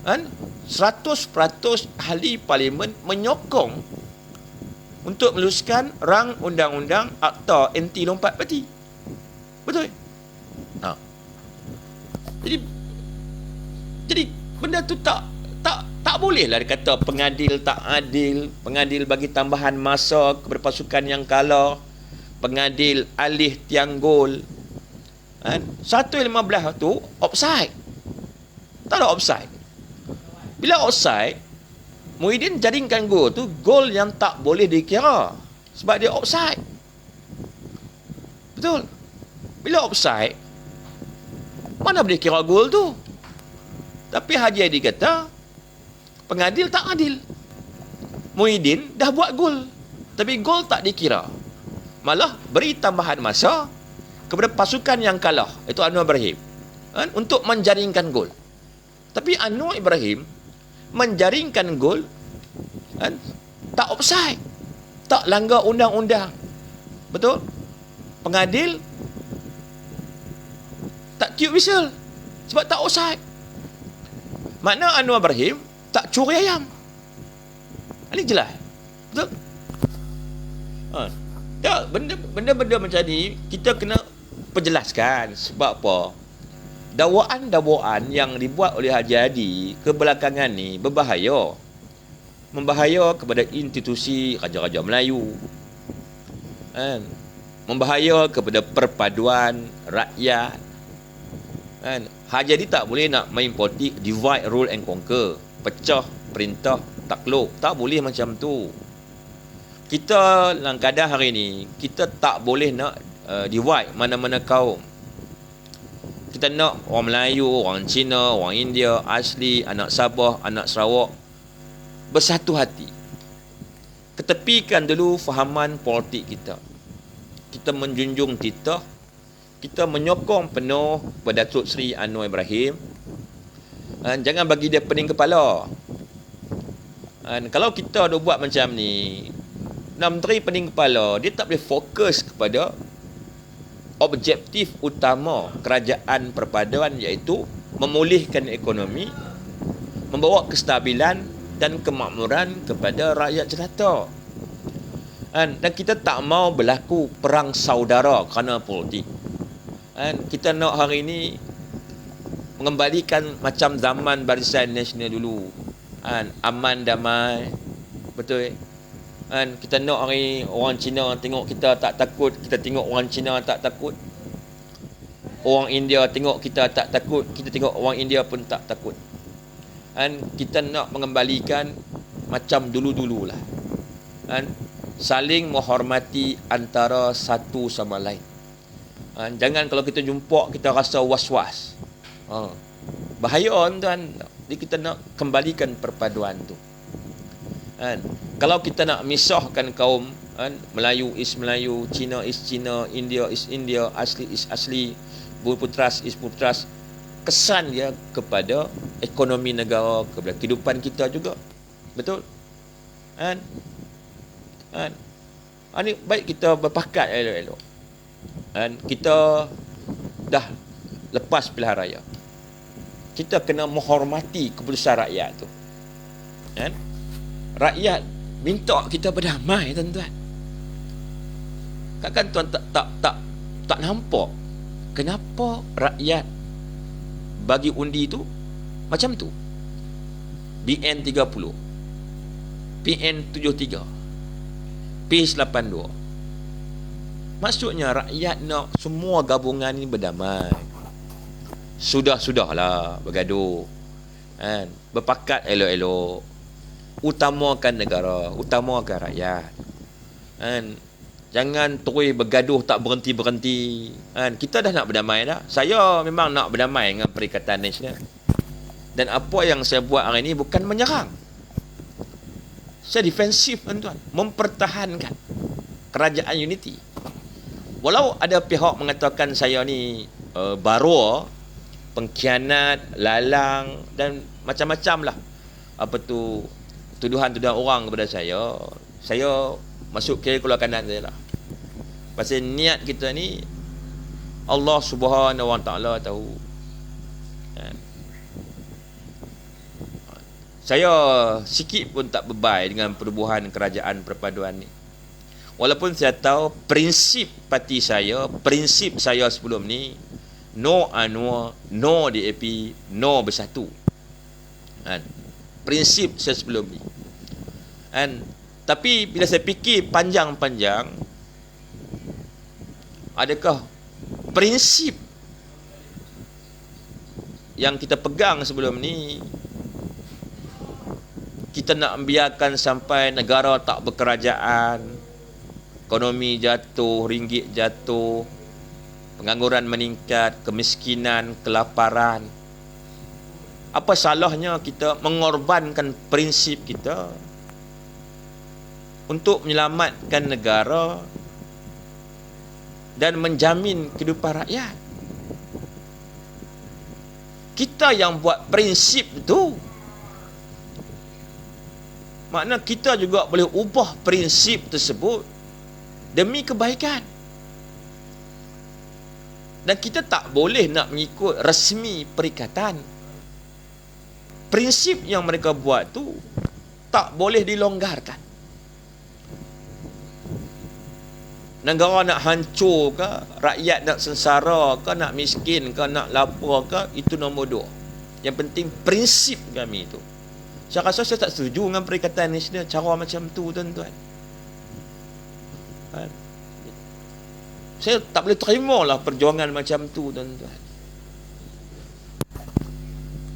100% ahli parlimen menyokong untuk meluluskan rang undang-undang akta anti lompat parti. Betul? Jadi benda tu tak bolehlah dikata pengadil tak adil, pengadil bagi tambahan masa kepada pasukan yang kalah, pengadil alih tiang gol. Kan? 1.15 tu offside. Tak ada offside. Bila offside, Muhyiddin jaringkan gol tu, gol yang tak boleh dikira sebab dia offside. Betul? Bila offside, mana boleh kira gol tu? Tapi Haji Aidi kata pengadil tak adil. Muhyiddin dah buat gol, tapi gol tak dikira. Malah beri tambahan masa kepada pasukan yang kalah, itu Anwar Ibrahim, kan, untuk menjaringkan gol. Tapi Anwar Ibrahim menjaringkan gol, kan, tak offside, tak langgar undang-undang. Betul? Pengadil tak tiup whistle sebab tak offside. Makna Anwar Ibrahim tak curi ayam. Ini jelas. Betul? Ya, benda-benda macam ni kita kena perjelaskan. Sebab apa? Dakwaan-dakwaan yang dibuat oleh Haji Hadi kebelakangan ni berbahaya. Membahaya kepada institusi Raja-Raja Melayu. Kan? Membahaya kepada perpaduan rakyat. Kan? Haji Hadi tak boleh nak main politik divide, rule and conquer. Pecah, perintah, takluk. Tak boleh macam tu. Kita dalam keadaan hari ni, kita tak boleh nak divide mana-mana kaum. Kita nak orang Melayu, orang Cina, orang India, asli, anak Sabah, anak Sarawak bersatu hati. Ketepikan dulu fahaman politik kita. Kita menjunjung titah, kita menyokong penuh kepada Datuk Seri Anwar Ibrahim. Jangan bagi dia pening kepala. Kalau kita dah buat macam ni, Menteri pening kepala, dia tak boleh fokus kepada objektif utama kerajaan perpaduan, iaitu memulihkan ekonomi, membawa kestabilan dan kemakmuran kepada rakyat jelata. Dan kita tak mau berlaku perang saudara kerana politik. Kita nak hari ini mengembalikan macam zaman Barisan Nasional dulu. Aman, damai. Betul? Kita nak hari orang Cina tengok kita tak takut, kita tengok orang Cina tak takut. Orang India tengok kita tak takut, kita tengok orang India pun tak takut. Kita nak mengembalikan macam dulu-dululah. Saling menghormati antara satu sama lain. Jangan kalau kita jumpa kita rasa was-was. Bahaya tuan. Jadi kita nak kembalikan perpaduan tu. Kalau kita nak misahkan kaum, Melayu is Melayu, Cina is Cina, India is India, asli is asli, Buputras is Buputras, kesan dia kepada ekonomi negara, kepada kehidupan kita juga. Betul? Ini baik kita berpakat elok-elok. Kita dah lepas pilihan raya. Kita kena menghormati keputusan rakyat tu. Rakyat minta kita berdamai, tuan-tuan. Kan tuan tak nampak kenapa rakyat bagi undi tu macam tu. BN 30, PN 73, P82. Maksudnya rakyat nak semua gabungan ni berdamai. Sudahlah bergaduh. Berpakat elok-elok. Utamakan negara, utamakan rakyat. Jangan terus bergaduh tak berhenti-berhenti. Kita dah nak berdamai dah. Saya memang nak berdamai dengan Perikatan Nasional. Dan apa yang saya buat hari ini bukan menyerang. Saya defensif, tuan-tuan. Mempertahankan kerajaan unity. Walau ada pihak mengatakan saya ni baro, pengkhianat, lalang dan macam-macam lah. Tuduhan-tuduhan orang kepada saya masuk kiri keluar kanan saya lah. Pasal niat kita ni Allah Subhanahu Wa Taala tahu. Saya sikit pun tak bebai dengan perubahan kerajaan perpaduan ni. Walaupun saya tahu prinsip parti saya, prinsip saya sebelum ni, no Anwar, no DAP, no Bersatu. Prinsip saya sebelum ni. Tapi bila saya fikir panjang-panjang, adakah prinsip yang kita pegang sebelum ni, kita nak biarkan sampai negara tak berkerajaan, ekonomi jatuh, ringgit jatuh, pengangguran meningkat, kemiskinan, kelaparan. Apa salahnya kita mengorbankan prinsip kita untuk menyelamatkan negara dan menjamin kehidupan rakyat? Kita yang buat prinsip tu. Makna kita juga boleh ubah prinsip tersebut demi kebaikan. Dan kita tak boleh nak mengikut resmi perikatan. Prinsip yang mereka buat tu tak boleh dilonggarkan. Negara nak hancur ke, rakyat nak sengsara ke, nak miskin ke, nak lapar ke, itu nombor 2. Yang penting prinsip kami itu. Saya rasa saya tak setuju dengan Perikatan Nasional cara macam tu, tuan-tuan. Saya tak boleh terima lah perjuangan macam tu, tuan-tuan.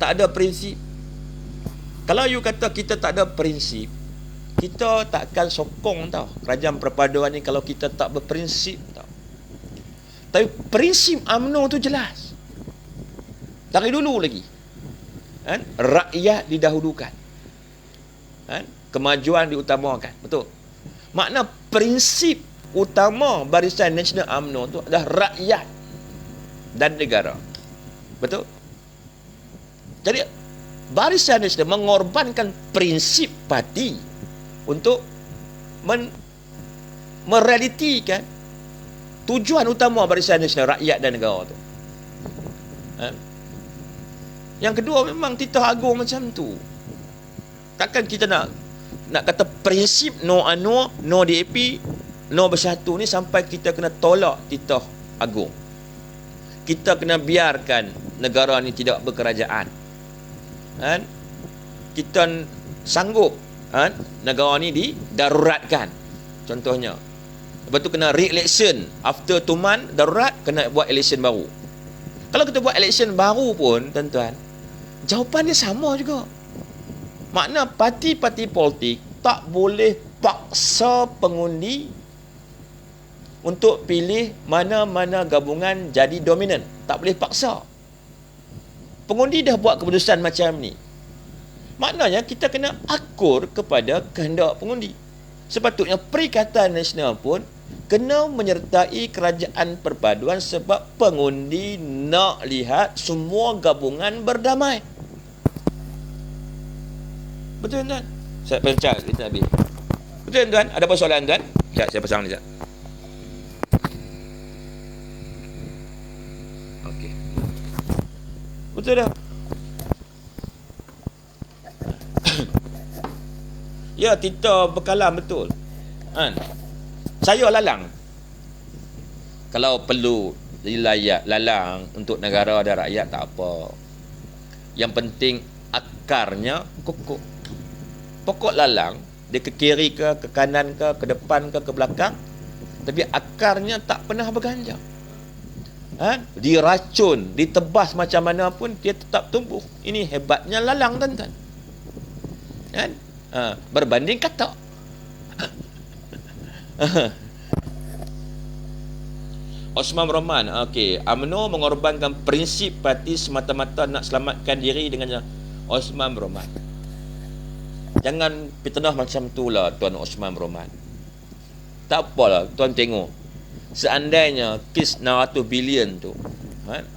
Tak ada prinsip. Kalau you kata kita tak ada prinsip, kita takkan sokong tau kerajaan perpaduan ni kalau kita tak berprinsip tau. Tapi prinsip UMNO tu jelas. Dari dulu lagi. Rakyat didahulukan. Kemajuan diutamakan. Betul. Makna prinsip utama Barisan Nasional UMNO tu adalah rakyat dan negara. Betul? Jadi Barisan Nasional mengorbankan prinsip parti untuk merealitikan tujuan utama Barisan Nasional, rakyat dan negara tu. Yang kedua, memang titah agung macam tu. Takkan kita nak kata prinsip no UMNO, no DAP, no Bersatu ni sampai kita kena tolak titah agung. Kita kena biarkan negara ni tidak berkerajaan. Kita sanggup negara ni didaruratkan. Contohnya, lepas tu kena re-election after 2 month, darurat, kena buat election baru. Kalau kita buat election baru pun, tuan-tuan, jawapannya sama juga. Makna parti-parti politik tak boleh paksa pengundi untuk pilih mana-mana gabungan jadi dominan. Tak boleh paksa. Pengundi dah buat keputusan macam ni. Maknanya kita kena akur kepada kehendak pengundi. Sepatutnya Perikatan Nasional pun kena menyertai kerajaan perpaduan sebab pengundi nak lihat semua gabungan berdamai. Betul, tuan? Saya pencet kita habis. Betul, tuan? Ada apa soalan, tuan? Sekejap, saya pasang ni, sekejap. Okey. Betul dah. Ya, kita berkalam betul. Saya lalang. Kalau perlu lalang untuk negara dan rakyat, tak apa. Yang penting akarnya kukuh. Pokok lalang, dia ke kiri ke kanan ke depan ke belakang, tapi akarnya tak pernah berganjang. Diracun, ditebas macam mana pun, dia tetap tumbuh. Ini hebatnya lalang, tuan-tuan. Berbanding katak. Osman Roman, okey, UMNO mengorbankan prinsip parti semata-mata nak selamatkan diri dengan Osman Roman. Jangan fitnah macam tu lah, Tuan Osman Roman. Tak apalah, Tuan tengok. Seandainya kes 600 bilion tu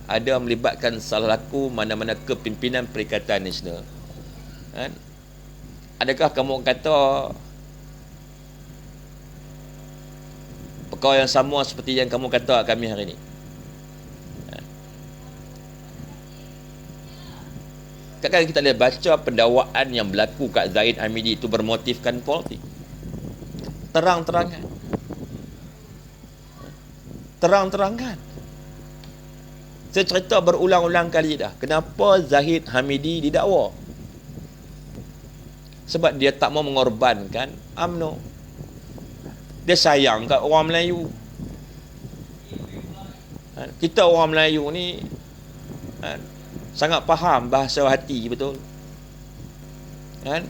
ada melibatkan salah laku mana-mana kepimpinan Perikatan Nasional, adakah kamu kata perkara yang sama seperti yang kamu kata kami hari ini? Kadang-kadang kita boleh baca pendakwaan yang berlaku kat Zahid Hamidi itu bermotifkan politik. Terang-terangan. Terang-terangan. Saya cerita berulang-ulang kali dah. Kenapa Zahid Hamidi didakwa? Sebab dia tak mau mengorbankan UMNO. Dia sayang kat orang Melayu. Kita orang Melayu ni sangat faham bahasa hati, betul kan?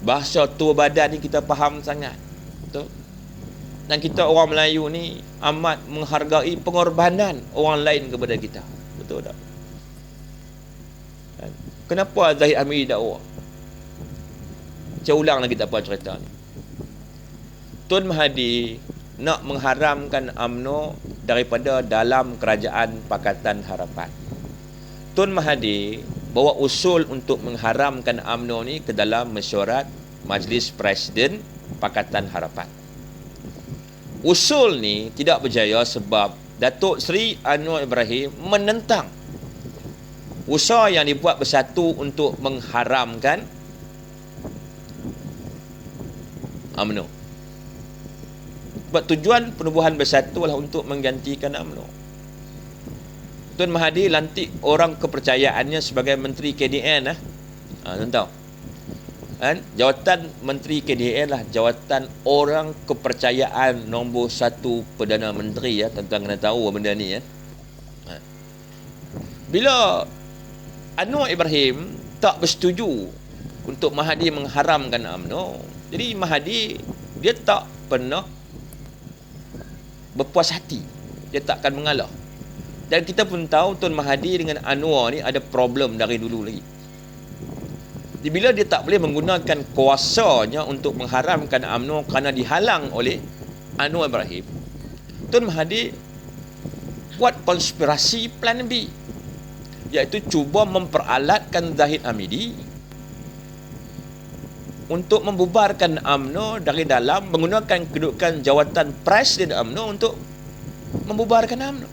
Bahasa tubuh badan ni kita faham sangat, betul. Dan kita orang Melayu ni amat menghargai pengorbanan orang lain kepada kita, betul tak? Kan? Kenapa Zahid Hamidi dakwah? Saya ulang lagi tak apa cerita ni. Tun Mahathir nak mengharamkan UMNO daripada dalam kerajaan Pakatan Harapan. Tun Mahathir bawa usul untuk mengharamkan UMNO ni ke dalam mesyuarat Majlis Presiden Pakatan Harapan. Usul ni tidak berjaya sebab Datuk Seri Anwar Ibrahim menentang usaha yang dibuat Bersatu untuk mengharamkan UMNO. Sebab tujuan penubuhan Bersatu adalah untuk menggantikan UMNO. Tun Mahathir lantik orang kepercayaannya sebagai Menteri KDN tuan tahu kan? Jawatan Menteri KDN lah jawatan orang kepercayaan nombor 1 Perdana Menteri tuan-tuan kena tahu benda ni Bila Anwar Ibrahim tak bersetuju untuk Mahathir mengharamkan UMNO, jadi Mahathir dia tak pernah berpuas hati, dia tak akan mengalah. Dan kita pun tahu Tun Mahathir dengan Anwar ni ada problem dari dulu lagi. Jadi bila dia tak boleh menggunakan kuasanya untuk mengharamkan UMNO kerana dihalang oleh Anwar Ibrahim, Tun Mahathir buat konspirasi plan B, iaitu cuba memperalatkan Zahid Hamidi untuk membubarkan UMNO dari dalam, menggunakan kedudukan jawatan Presiden UMNO untuk membubarkan UMNO.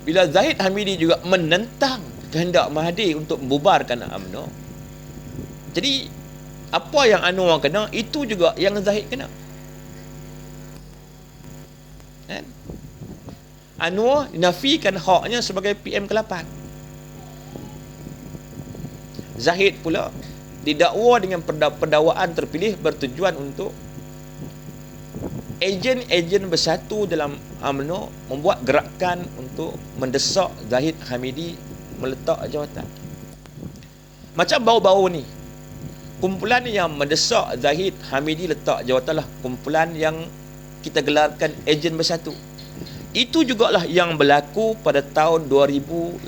Bila Zahid Hamidi juga menentang kehendak Mahathir untuk membubarkan UMNO, jadi apa yang Anwar kena, itu juga yang Zahid kena kan? Anwar dinafikan haknya sebagai PM ke-8, Zahid pula didakwa dengan pendakwaan terpilih bertujuan untuk ejen-ejen Bersatu dalam UMNO membuat gerakan untuk mendesak Zahid Hamidi meletak jawatan. Macam baru-baru ni, kumpulan yang mendesak Zahid Hamidi letak jawatan lah kumpulan yang kita gelarkan ejen Bersatu. Itu jugalah yang berlaku pada tahun 2018,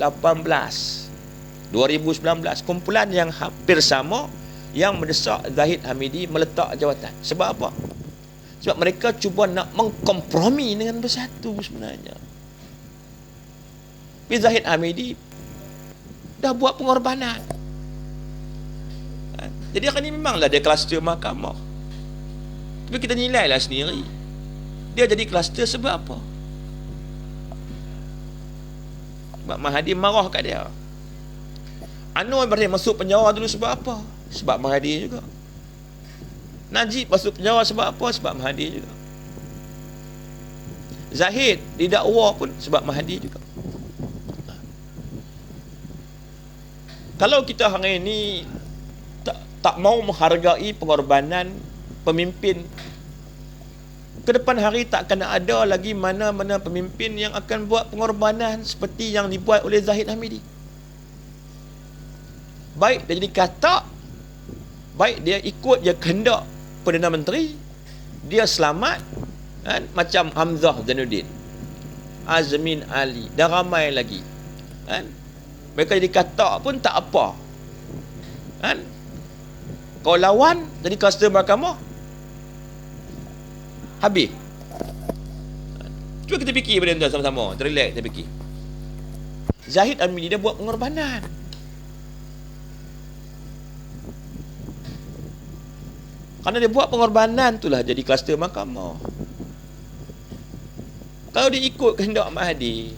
2019. Kumpulan yang hampir sama yang mendesak Zahid Hamidi meletak jawatan. Sebab apa? Sebab mereka cuba nak mengkompromi dengan Bersatu sebenarnya. Tapi Zahid Hamidi dah buat pengorbanan. Jadi akan ni memanglah dia kluster mahkamah. Tapi kita nilailah sendiri, dia jadi kluster sebab apa? Sebab Mahathir marah kat dia. Anwar Ibrahim masuk penjara dulu sebab apa? Sebab Mahathir juga. Najib masuk penjara sebab apa? Sebab Mahathir juga. Zahid didakwa pun sebab Mahathir juga. Kalau kita hari ini tak mau menghargai pengorbanan pemimpin, ke depan hari tak akan ada lagi mana-mana pemimpin yang akan buat pengorbanan seperti yang dibuat oleh Zahid Hamidi. Baik dia jadi katak, baik dia ikut je kehendak Perdana Menteri, dia selamat kan? Macam Hamzah Zainuddin, Azmin Ali dan ramai lagi kan? Mereka jadi katak pun tak apa kan? Kau lawan jadi kluster mahkamah, habis. Cuba kita fikir benda tu sama-sama, terrelax kita fikir. Zahid Hamidi dia buat pengorbanan. Kerana dia buat pengorbanan itulah jadi kluster mahkamah. Kalau dia ikut kehendak Mahathir,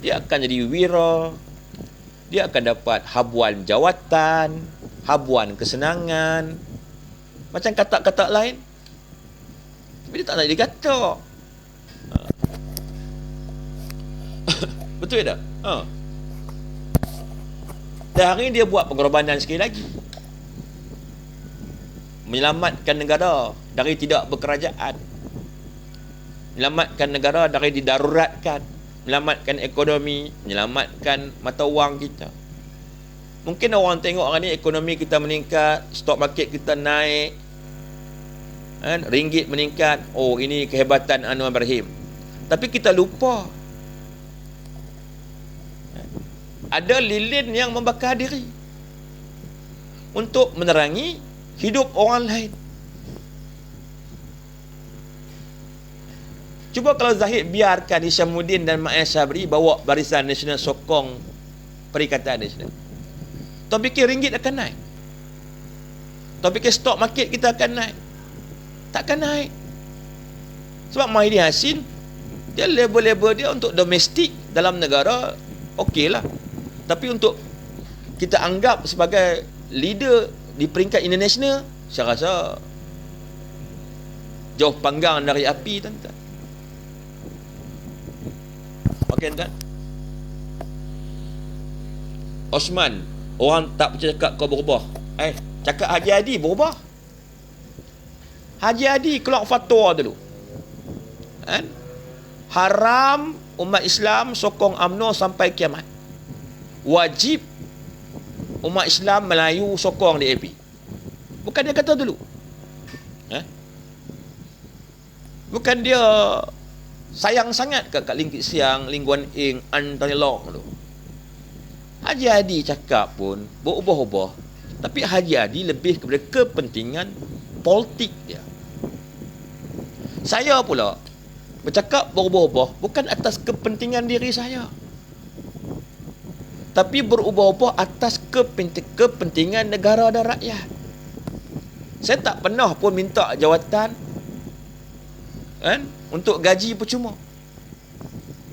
dia akan jadi wira, dia akan dapat habuan jawatan, habuan kesenangan, macam katak-katak lain. Tapi dia tak nak jadi katak. Betul tak? Dan hari ini dia buat pengorbanan sekali lagi, menyelamatkan negara dari tidak berkerajaan, menyelamatkan negara dari didaruratkan, menyelamatkan ekonomi, menyelamatkan mata wang kita. Mungkin orang tengok hari ni ekonomi kita meningkat, stock market kita naik, kan? Ringgit meningkat. Oh, ini kehebatan Anwar Ibrahim. Tapi kita lupa ada lilin yang membakar diri untuk menerangi hidup orang lain. Cuba kalau Zahid biarkan Hishamuddin dan Mak Sabri bawa Barisan Nasional sokong Perikatan Nasional, tuan fikir ringgit akan naik? Tuan fikir stok market kita akan naik? Takkan naik. Sebab Mahyidin Hasin, dia level-level dia untuk domestik dalam negara okey lah, tapi untuk kita anggap sebagai leader di peringkat international, saya rasa jauh panggang dari api, tuan-tuan. Okey, tuan. Osman, orang tak percaya cakap kau berubah. Cakap Haji Hadi berubah. Haji Hadi keluar fatwa dulu, kan? Haram umat Islam sokong UMNO sampai kiamat. Wajib umat Islam Melayu sokong DAP. Bukan dia kata dulu. Bukan dia sayang sangat kat Ling Kit Siang, Ling Guan Eng, Anthony Long tu. Haji Hadi cakap pun berubah-ubah, tapi Haji Hadi lebih kepada kepentingan politik dia. Saya pula bercakap berubah-ubah bukan atas kepentingan diri saya, tapi berubah-ubah atas kepentingan negara dan rakyat. Saya tak pernah pun minta jawatan, kan, untuk gaji percuma.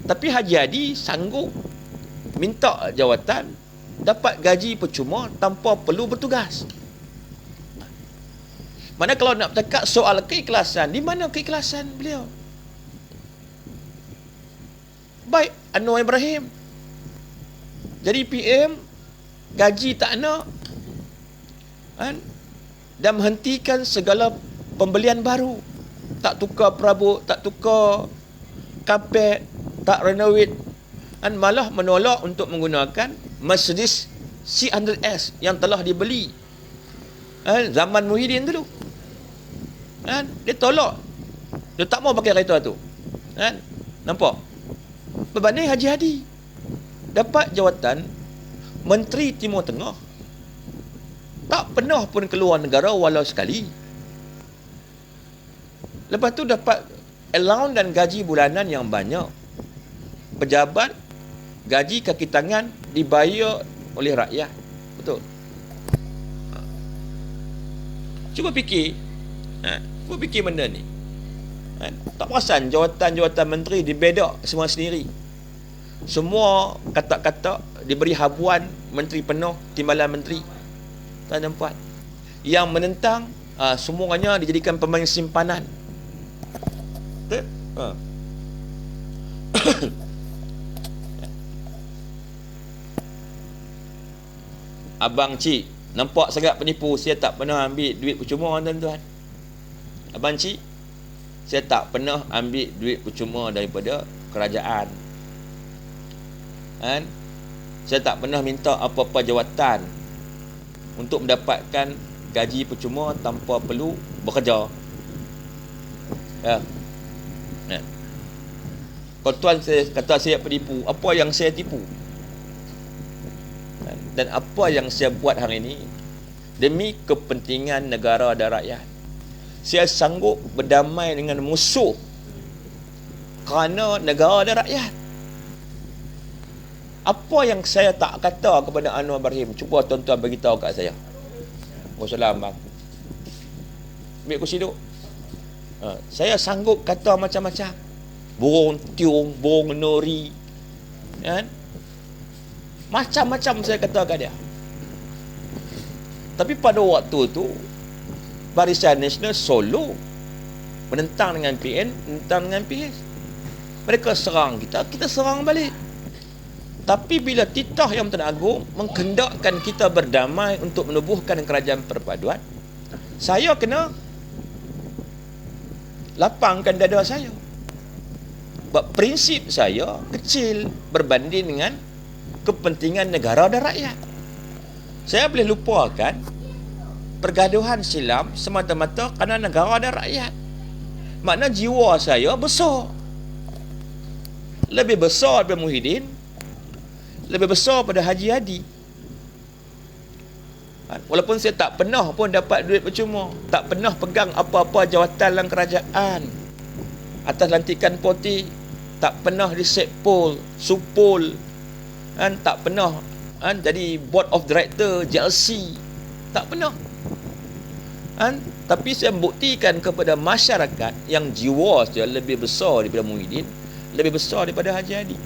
Tapi Haji Hadi sanggup minta jawatan, dapat gaji percuma tanpa perlu bertugas. Mana kalau nak bercakap soal keikhlasan, di mana keikhlasan beliau? Baik Anwar Ibrahim jadi PM, gaji tak nak, kan? Dan menghentikan segala pembelian baru, tak tukar perabot, tak tukar kapet, tak renovate, kan? Malah menolak untuk menggunakan Mercedes C100S yang telah dibeli, kan? Zaman Muhyiddin dulu, kan? Dia tolak, dia tak mau pakai kereta tu, kan? Nampak? Berbanding Haji Hadi dapat jawatan Menteri Timur Tengah, tak pernah pun keluar negara walau sekali. Lepas tu dapat allowance dan gaji bulanan yang banyak. Pejabat gaji kaki tangan dibayar oleh rakyat. Betul? Cuba fikir, cuba fikir benda ni. Tak perasan jawatan-jawatan menteri dibedak semua sendiri. Semua kata-kata diberi habuan menteri penuh, timbalan menteri. Tak nampak. Yang menentang semuanya dijadikan pemain simpanan. Abang Cik nampak sangat penipu. Saya tak pernah ambil duit percuma, tuan-tuan. Abang Cik, saya tak pernah ambil duit percuma daripada kerajaan, kan? Saya tak pernah minta apa-apa jawatan untuk mendapatkan gaji percuma tanpa perlu bekerja. Kalau tuan saya kata saya penipu, apa yang saya tipu? Dan apa yang saya buat hari ini demi kepentingan negara dan rakyat. Saya sanggup berdamai dengan musuh kerana negara dan rakyat. Apa yang saya tak kata kepada Anwar Ibrahim, cuba tuan-tuan beritahu kat saya. Wassalam bang. Ambil kursi duduk. Saya sanggup kata macam-macam. Burung tiung, burung nori, kan? Macam-macam saya kata kat dia. Tapi pada waktu tu Barisan Nasional solo menentang dengan PN, menentang dengan PS. Mereka serang kita, kita serang balik. Tapi bila titah Yang Bertuan Agong menghendakkan kita berdamai untuk menubuhkan kerajaan perpaduan, saya kena lapangkan dada saya. prinsip saya kecil berbanding dengan kepentingan negara dan rakyat. Saya boleh lupakan pergaduhan silam semata-mata kerana negara dan rakyat. Makna jiwa saya besar. Lebih besar daripada Muhyiddin, lebih besar pada Haji Hadi. Walaupun saya tak pernah pun dapat duit percuma, tak pernah pegang apa-apa jawatan dalam kerajaan atas lantikan poti, tak pernah di Setpol, Supol, tak pernah jadi board of director JLC, tak pernah. Tapi saya membuktikan kepada masyarakat yang jiwa saya lebih besar daripada Muhyiddin, lebih besar daripada Haji Hadi.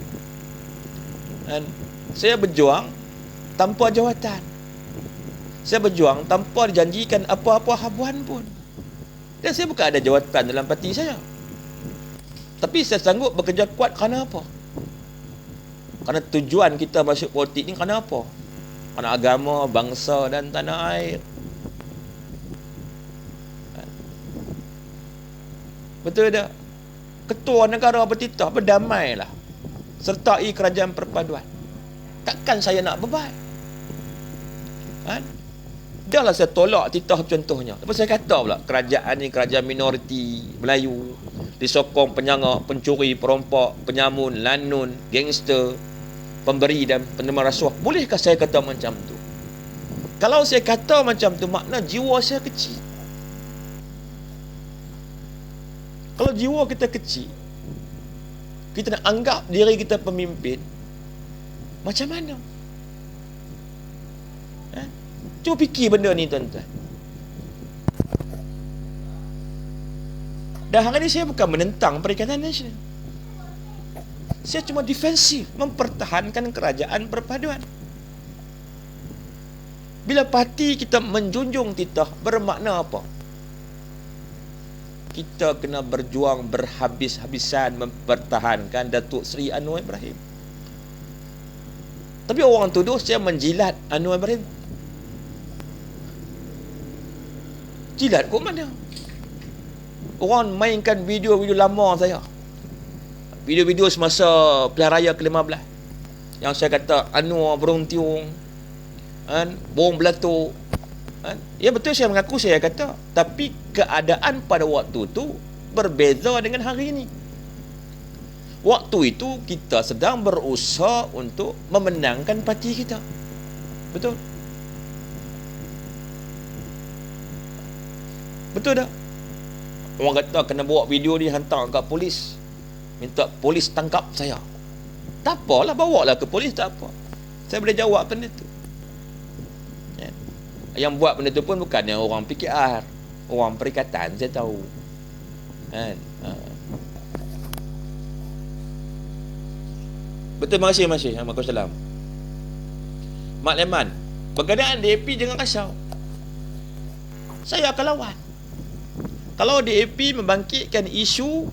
Saya berjuang tanpa jawatan. Saya berjuang tanpa dijanjikan apa-apa habuan pun. Dan saya bukan ada jawatan dalam parti saya. Tapi saya sanggup bekerja kuat kerana apa? Kerana tujuan kita masuk politik ni kerana apa? Kerana agama, bangsa dan tanah air. Betul tak? Ketua negara bertitah, berdamailah. Sertai kerajaan perpaduan. Takkan saya nak berbaik? Dah lah saya tolak titah contohnya. Lepas saya kata pula, kerajaan ni kerajaan minoriti Melayu, disokong penyangak, pencuri, perompak, penyamun, lanun, gangster, pemberi dan penerima rasuah. Bolehkah saya kata macam tu? Kalau saya kata macam tu, makna jiwa saya kecil. Kalau jiwa kita kecil, kita nak anggap diri kita pemimpin, macam mana? Cuba fikir benda ni, tuan-tuan. Dan hari ni saya bukan menentang Perikatan Nasional. Saya cuma defensif, mempertahankan kerajaan perpaduan. Bila parti kita menjunjung titah, bermakna apa? Kita kena berjuang berhabis-habisan mempertahankan Datuk Seri Anwar Ibrahim. Tapi orang tuduh saya menjilat Anwar Ibrahim. Jilat kok mana? Orang mainkan video-video lama saya. Video-video semasa pilihan raya ke-15. Yang saya kata Anwar burung tiung, bom belatuk. Ya betul, saya mengaku saya kata. Tapi keadaan pada waktu tu berbeza dengan hari ini. Waktu itu kita sedang berusaha untuk memenangkan parti kita. Betul? Betul tak? Orang kata kena bawa video ni hantar kat polis, minta polis tangkap saya. Tak apalah, bawa lah ke polis, tak apa. Saya boleh jawab benda tu. Yang buat benda tu pun bukannya orang PKR, orang Perikatan, saya tahu. Betul, terima kasih. Waalaikumsalam. Mak Leman, berkenaan DAP jangan kasau. Saya akan lawan. Kalau DAP membangkitkan isu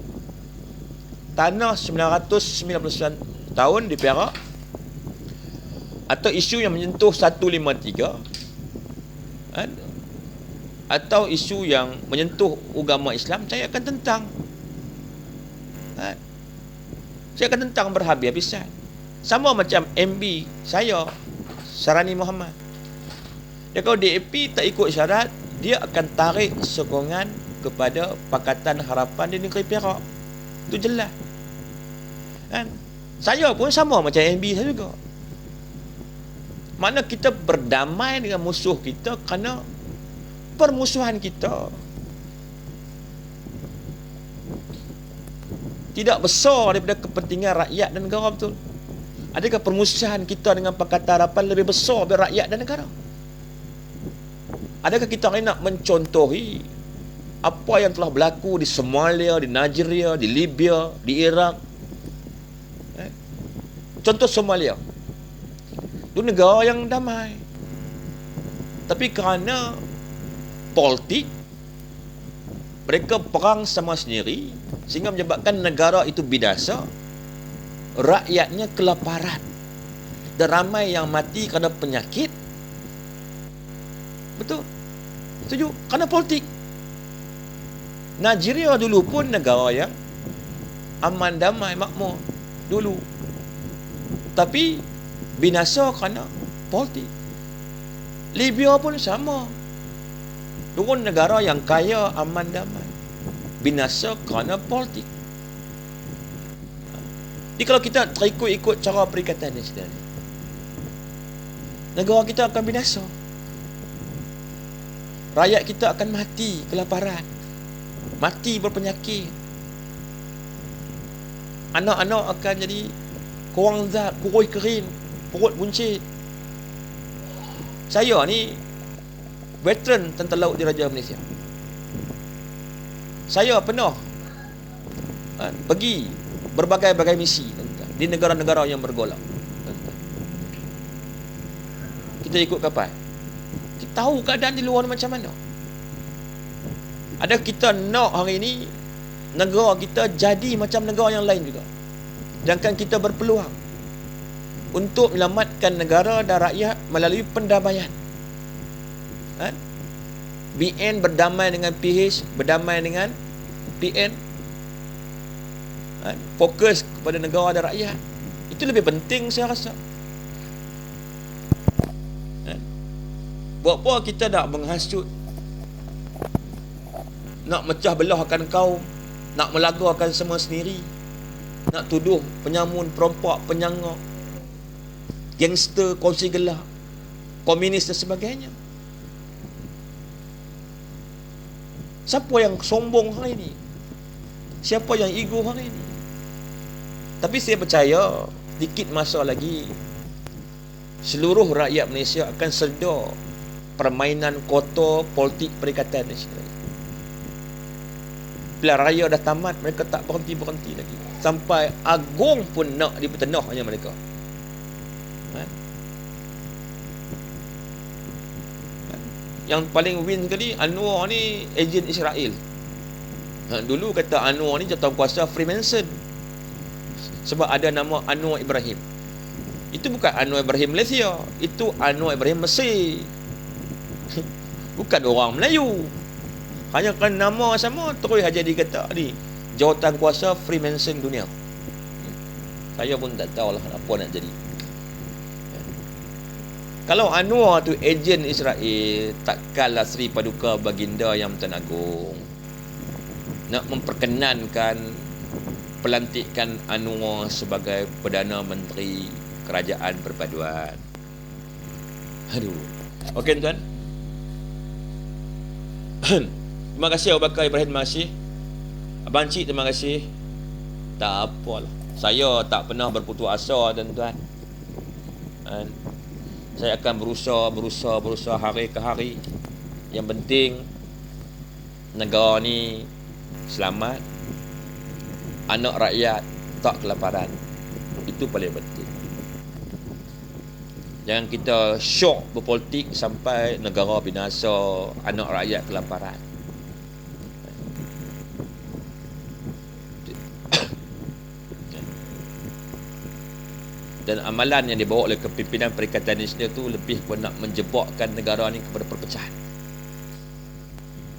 tanah 999 tahun di Perak, atau isu yang menyentuh 153, atau isu yang menyentuh agama Islam, saya akan tentang. Saya akan tentang berhabis-habisan. Sama macam MB saya, Sarani Muhammad. Dan kalau DAP tak ikut syarat, dia akan tarik sokongan kepada Pakatan Harapan di negeri Perak. Itu jelas. Saya pun sama macam MB saya juga. Mana kita berdamai dengan musuh kita kerana permusuhan kita tidak besar daripada kepentingan rakyat dan negara, betul? Adakah permusuhan kita dengan Pakatan Harapan lebih besar daripada rakyat dan negara? Adakah kita nak mencontohi apa yang telah berlaku di Somalia, di Nigeria, di Libya, di Iraq? Contoh Somalia, itu negara yang damai, tapi kerana politik mereka perang sama sendiri, sehingga menyebabkan negara itu binasa, rakyatnya kelaparan dan ramai yang mati kerana penyakit. Betul? Setuju? Kerana politik. Nigeria dulu pun negara yang aman damai makmur dulu. Tapi binasa kerana politik. Libya pun sama. Dulu negara yang kaya, aman damai, binasa kerana politik. Jadi kalau kita terikut-ikut cara Perikatan Nasional ni, negara kita akan binasa. Rakyat kita akan mati kelaparan, mati berpenyakit. Anak-anak akan jadi kurang zat, kurus kering, perut buncit. Saya ni veteran tentera laut Diraja Malaysia. Saya pernah pergi berbagai-bagai misi di negara-negara yang bergolak. Kita ikut kapal. Kita tahu keadaan di luar macam mana. Ada kita nak hari ini negara kita jadi macam negara yang lain juga. Sedangkan kita berpeluang untuk menyelamatkan negara dan rakyat melalui pendamaian. BN berdamai dengan PH, berdamai dengan PN, fokus kepada negara dan rakyat. Itu lebih penting saya rasa. Buat apa kita nak menghasut, nak mecah belahkan kaum, nak melagakan semua sendiri, nak tuduh penyamun, perompak, penyangak, gangster, kongsi gelap, komunis dan sebagainya. Siapa yang sombong hari ini? Siapa yang ego hari ini? Tapi saya percaya sedikit masa lagi seluruh rakyat Malaysia akan sedar permainan kotor politik Perikatan Nasional. Bila raya dah tamat, mereka tak berhenti-berhenti lagi. Sampai agung pun nak dipertenah hanya mereka. Yang paling win sekali, Anwar ni ejen Israel. Dulu kata Anwar ni jawatankuasa Freemason, sebab ada nama Anwar Ibrahim. Itu bukan Anwar Ibrahim Malaysia, itu Anwar Ibrahim Mesir. Bukan orang Melayu. Hanya kerana nama sama, terus saja dikata ni jawatankuasa Freemason dunia. Saya pun tak tahulah apa nak jadi. Kalau Anwar tu ejen Israel, takkanlah Sri Paduka Baginda Yang Bertuan Agong nak memperkenankan pelantikan Anwar sebagai Perdana Menteri Kerajaan Perpaduan. Aduh. Okey tuan. Terima kasih Abu Bakar Ibrahim, terima kasih. Abang Cik, terima kasih. Tak apalah. Saya tak pernah berputus asa tuan-tuan. Saya akan berusaha hari ke hari. Yang penting negara ni selamat, anak rakyat tak kelaparan. Itu paling penting. Jangan kita syok berpolitik sampai negara binasa, anak rakyat kelaparan. Dan amalan yang dibawa oleh kepimpinan Perikatan Nasional itu lebih kepada nak menjebakkan negara ni kepada perpecahan.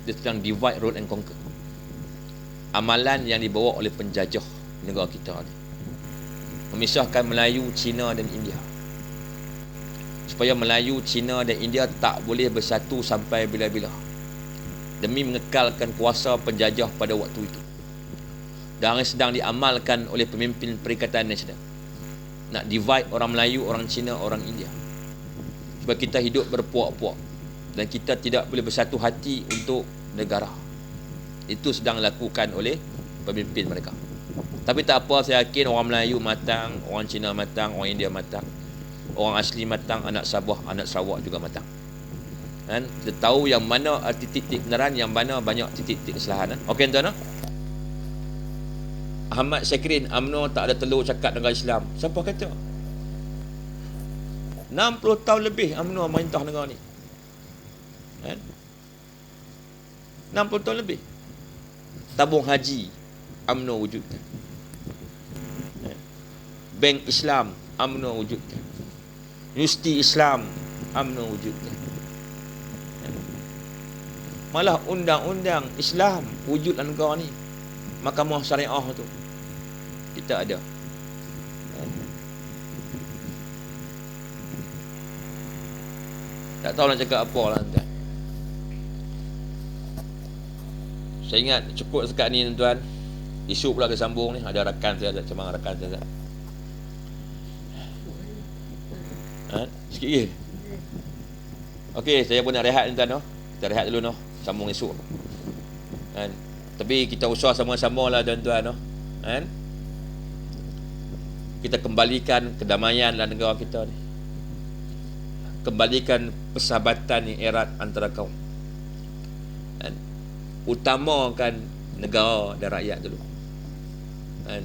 Dia sedang divide, rule and conquer. Amalan yang dibawa oleh penjajah negara kita ni, memisahkan Melayu, Cina dan India, supaya Melayu, Cina dan India tak boleh bersatu sampai bila-bila, demi mengekalkan kuasa penjajah pada waktu itu. Dan sedang diamalkan oleh pemimpin Perikatan Nasional, nak divide orang Melayu, orang Cina, orang India, supaya kita hidup berpuak-puak dan kita tidak boleh bersatu hati untuk negara. Itu sedang dilakukan oleh pemimpin mereka. Tapi tak apa, saya yakin orang Melayu matang, orang Cina matang, orang India matang, orang asli matang, anak Sabah, anak Sarawak juga matang. Kan? Kita tahu yang mana titik-titik kebenaran, yang mana banyak titik-titik kesalahan. Okey tuan-tuan. Ahmad Syakrin, UMNO tak ada telur cakap negara Islam. Siapa kata? 60 tahun lebih UMNO merintah negara ni. Kan? 60 tahun lebih. Tabung haji UMNO wujudkan. Bank Islam UMNO wujudkan. Universiti Islam UMNO wujudkan. Malah undang-undang Islam wujud dalam negara ni. Mahkamah Syariah tu. Kita ada. Tak tahu nak cakap apa lah tuan. Saya ingat cukup sekat ni tuan. Isu pula kesambung ni. Ada rakan saya, cemang rakan saya. Sikit lagi. Okey, saya pun nak rehat tuan. Kita rehat dulu. Sambung esok. Tapi kita usaha sama-sama lah tuan-tuan. Kita kembalikan kedamaian dalam negara kita ni. Kembalikan persahabatan yang erat antara kaum. Utamakan negara dan rakyat dulu.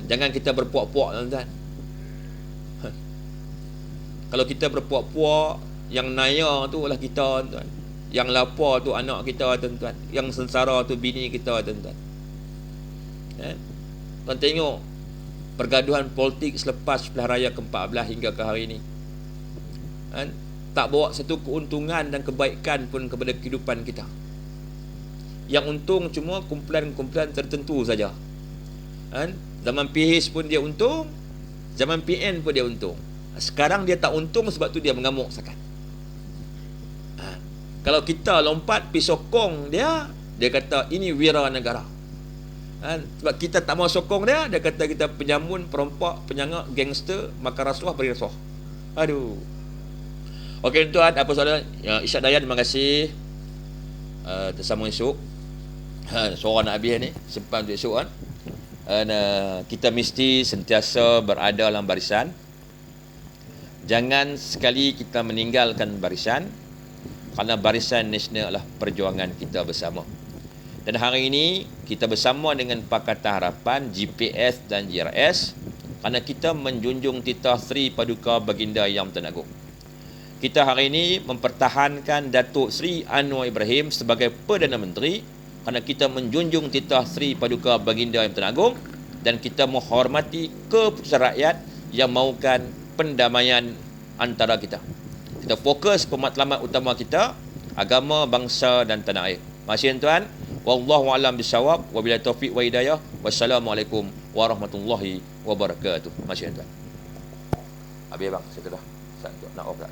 Jangan kita berpuak-puak tuan-tuan. Kalau kita berpuak-puak, yang naya tu adalah kita tuan-tuan. Yang lapar tu anak kita tuan-tuan. Yang sengsara tu bini kita tuan-tuan. Tuan tengok pergaduhan politik selepas pilihan raya ke-14 hingga ke hari ini. Tak bawa satu keuntungan dan kebaikan pun kepada kehidupan kita. Yang untung cuma kumpulan-kumpulan tertentu saja. Zaman PH pun dia untung, zaman PN pun dia untung. Sekarang dia tak untung sebab tu dia mengamuk sangat. Kalau kita lompat pergi sokong dia kata ini wira negara. Sebab kita tak mau sokong dia kata kita penjamun, perompak, penyangak, gangster, makan rasuah, beri rasuah. Aduh. Okey tuan, apa soalan? Ya, Isyad Dayan, terima kasih. Tersambung esok. Suara nak habis ni, simpan untuk esok kan. Kita mesti sentiasa berada dalam barisan. Jangan sekali kita meninggalkan barisan, kerana barisan nasional adalah perjuangan kita bersama. Dan hari ini kita bersama dengan Pakatan Harapan, GPS dan JRS, kerana kita menjunjung titah Sri Paduka Baginda Yang Pertuan Agong. Kita hari ini mempertahankan Datuk Seri Anwar Ibrahim sebagai Perdana Menteri kerana kita menjunjung titah Sri Paduka Baginda Yang Pertuan Agong, dan kita menghormati keputusan rakyat yang mahukan pendamaian antara kita. Kita fokus pematlamat utama kita, agama, bangsa dan tanah air. Terima kasih tuan. Wallahu a'lam bissawab. Wabillahi taufiq wa hidayah. Wassalamualaikum warahmatullahi wabarakatuh. Terima kasih tuan. Habis bang, saya dah nak off dah.